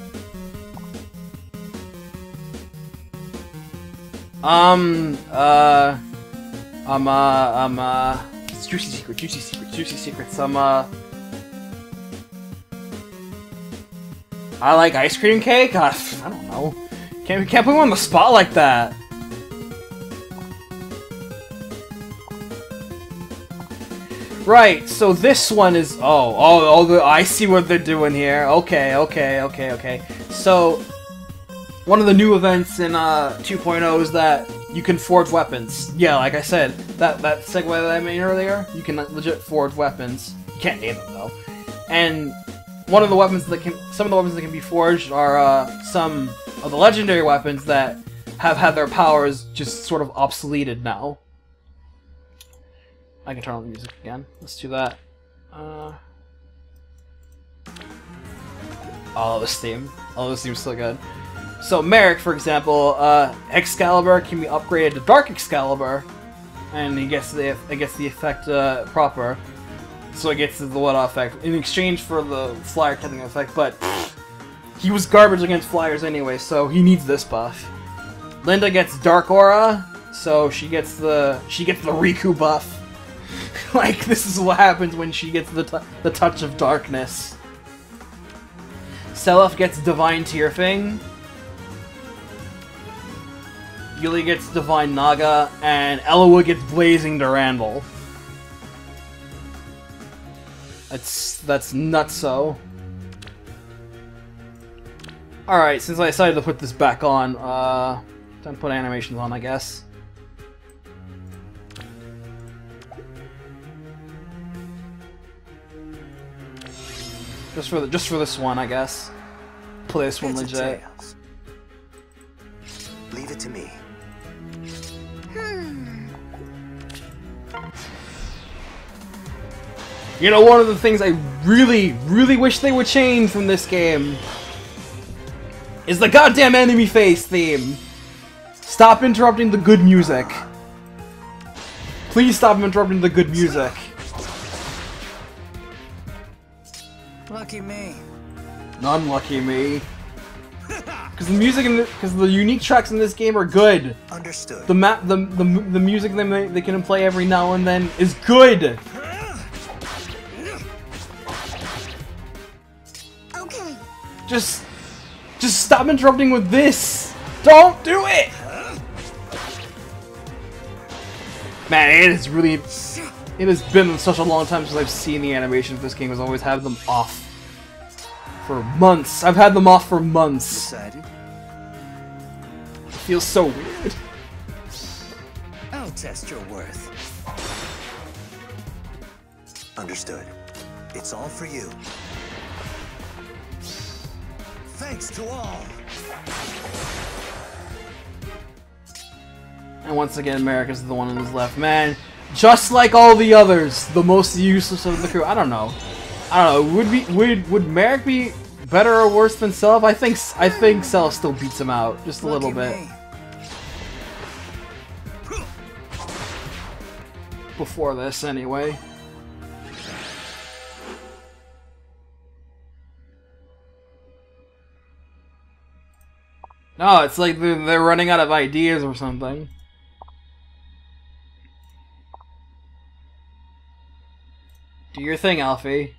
Juicy secrets. I like ice cream cake? God, I don't know. Can't put me on the spot like that. Right, so this one is... Oh, I see what they're doing here. Okay. So, one of the new events in 2.0 is that you can forge weapons. Yeah, like I said, that segue that I made earlier, you can legit forge weapons. You can't name them, though. And some of the weapons that can be forged are some of the legendary weapons that have had their powers just sort of obsoleted now. I can turn on the music again. Let's do that. Oh, this theme. Oh, this theme's so good. So, Merrick, for example, Excalibur can be upgraded to Dark Excalibur, and he gets the effect proper. So it gets the what effect in exchange for the flyer cutting effect, but he was garbage against flyers anyway, so he needs this buff. Linda gets Dark Aura, so she gets the Riku buff. Like, this is what happens when she gets the touch of darkness. Selef gets Divine Tearfing. Yuli gets Divine Naga, and Elowood gets Blazing Durandal. That's nutso. Alright, since I decided to put this back on, time to put animations on, I guess. Just for this one, I guess. Play this one legit. Leave it to me. You know, one of the things I really wish they would change from this game is the goddamn enemy face theme. Stop interrupting the good music. Please stop interrupting the good music. Lucky me. Unlucky me. Because the music because the unique tracks in this game are good. Understood. The music they can play every now and then is good. Okay. Just stop interrupting with this. Don't do it. Man, it has been such a long time since I've seen the animation of this game. I've always had them off for months. I've had them off for months. Decided. It feels so weird. I'll test your worth. Understood. It's all for you. Thanks to all. And once again, America's the one on his left. Man, just like all the others, the most useless of the crew. I don't know. Would Merrick be better or worse than Self? I think Self still beats him out just a little bit. Before this, anyway. No, it's like they're running out of ideas or something. Do your thing, Alfie.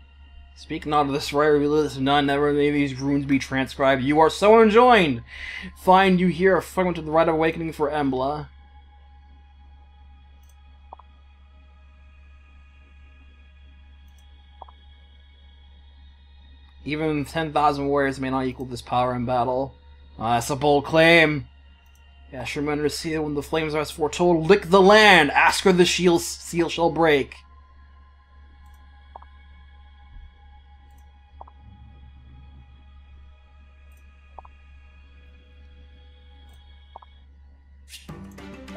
Speak not of this rare, we listen none, never may these runes be transcribed. You are so enjoined! Find you here a fragment of the Rite of Awakening for Embla. Even 10,000 warriors may not equal this power in battle. That's a bold claim. Yeah, Sherman seal when the flames are as foretold. Lick the land! Ask her the seal shall break.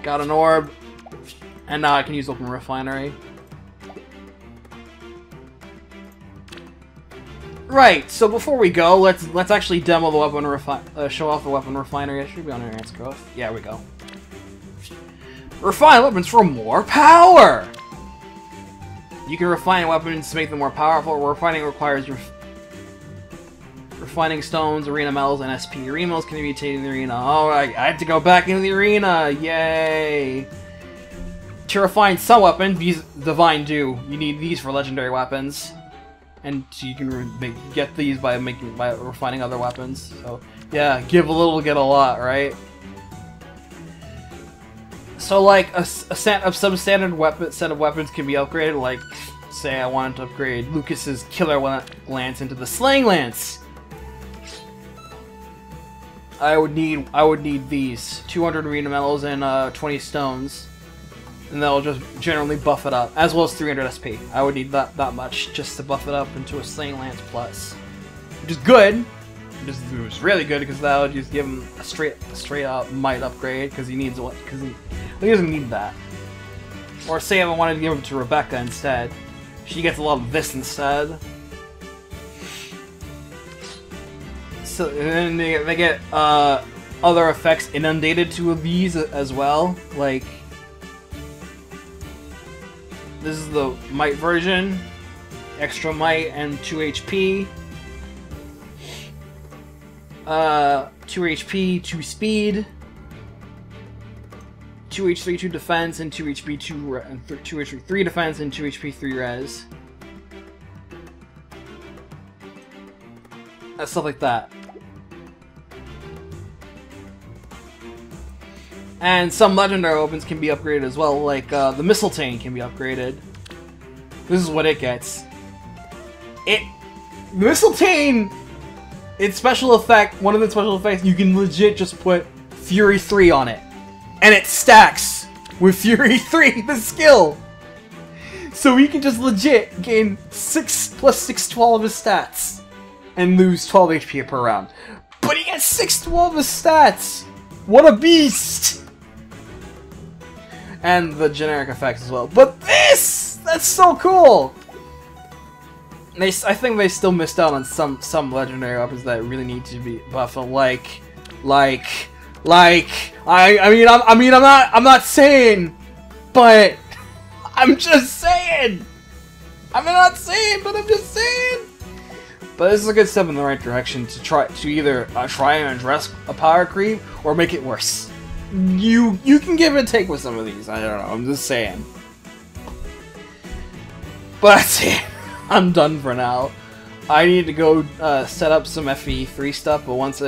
Got an orb. And now I can use open refinery. Right, so before we go, let's actually demo the weapon show off the weapon refinery. It should be on enhanced growth. Yeah, we go. Refine weapons for more power! You can refine weapons to make them more powerful. Refining requires refining stones, arena metals, and SP. Arena metals can be obtained in the arena. Oh, I have to go back into the arena! Yay! To refine some weapons, these Divine Dew. You need these for legendary weapons. And you can get these by refining other weapons. So yeah, give a little, get a lot, right? So like a substandard set of weapons can be upgraded. Like, say I wanted to upgrade Lucas's Killer Lance into the Slaying Lance. I would need these 200 arena metals and 20 stones. And that'll just generally buff it up, as well as 300 SP. I would need that much just to buff it up into a Slaying Lance Plus, which is good. It was really good because that would just give him a straight up might upgrade because he needs what? Because he doesn't need that. Or say if I wanted to give him to Rebecca instead, she gets a lot of this instead. So and then they get other effects inundated to these as well, like. This is the Might version. Extra Might and 2 HP. 2 HP, 2 Speed. 2 HP, 2 Defense, and 2 HP, 2 HP, 3 Defense, and 2 HP, 3 Res. Stuff like that. And some legendary weapons can be upgraded as well, like the Mistletoe can be upgraded. This is what it gets. Mistletoe, its special effect, one of the special effects, you can legit just put Fury 3 on it. And it stacks with Fury 3, the skill! So he can just legit gain 6 plus 6 to all of his stats. And lose 12 HP per round. But he gets 6 to all of his stats! What a beast! And the generic effects as well. But this! That's so cool! I think they still missed out on some legendary weapons that really need to be buffed. I'm not saying, but I'm just saying. I'm not saying, but I'm just saying. But this is a good step in the right direction to either try and address a power creep or make it worse. You can give and take with some of these. I don't know. I'm just saying. But that's it. I'm done for now. I need to go set up some FE3 stuff. But once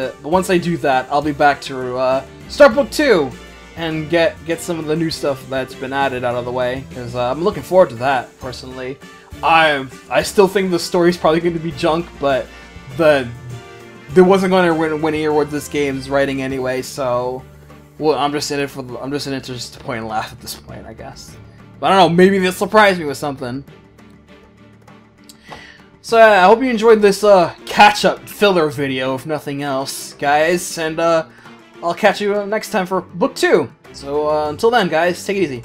I do that, I'll be back to start book 2 and get some of the new stuff that's been added out of the way, because I'm looking forward to that personally. I still think the story's probably going to be junk, but there wasn't going to win any awards this game's writing anyway, so well, I'm just in it just to point and laugh at this point, I guess. But I don't know, maybe they'll surprise me with something. So I hope you enjoyed this catch-up filler video, if nothing else, guys, and I'll catch you next time for book 2. So until then, guys, take it easy.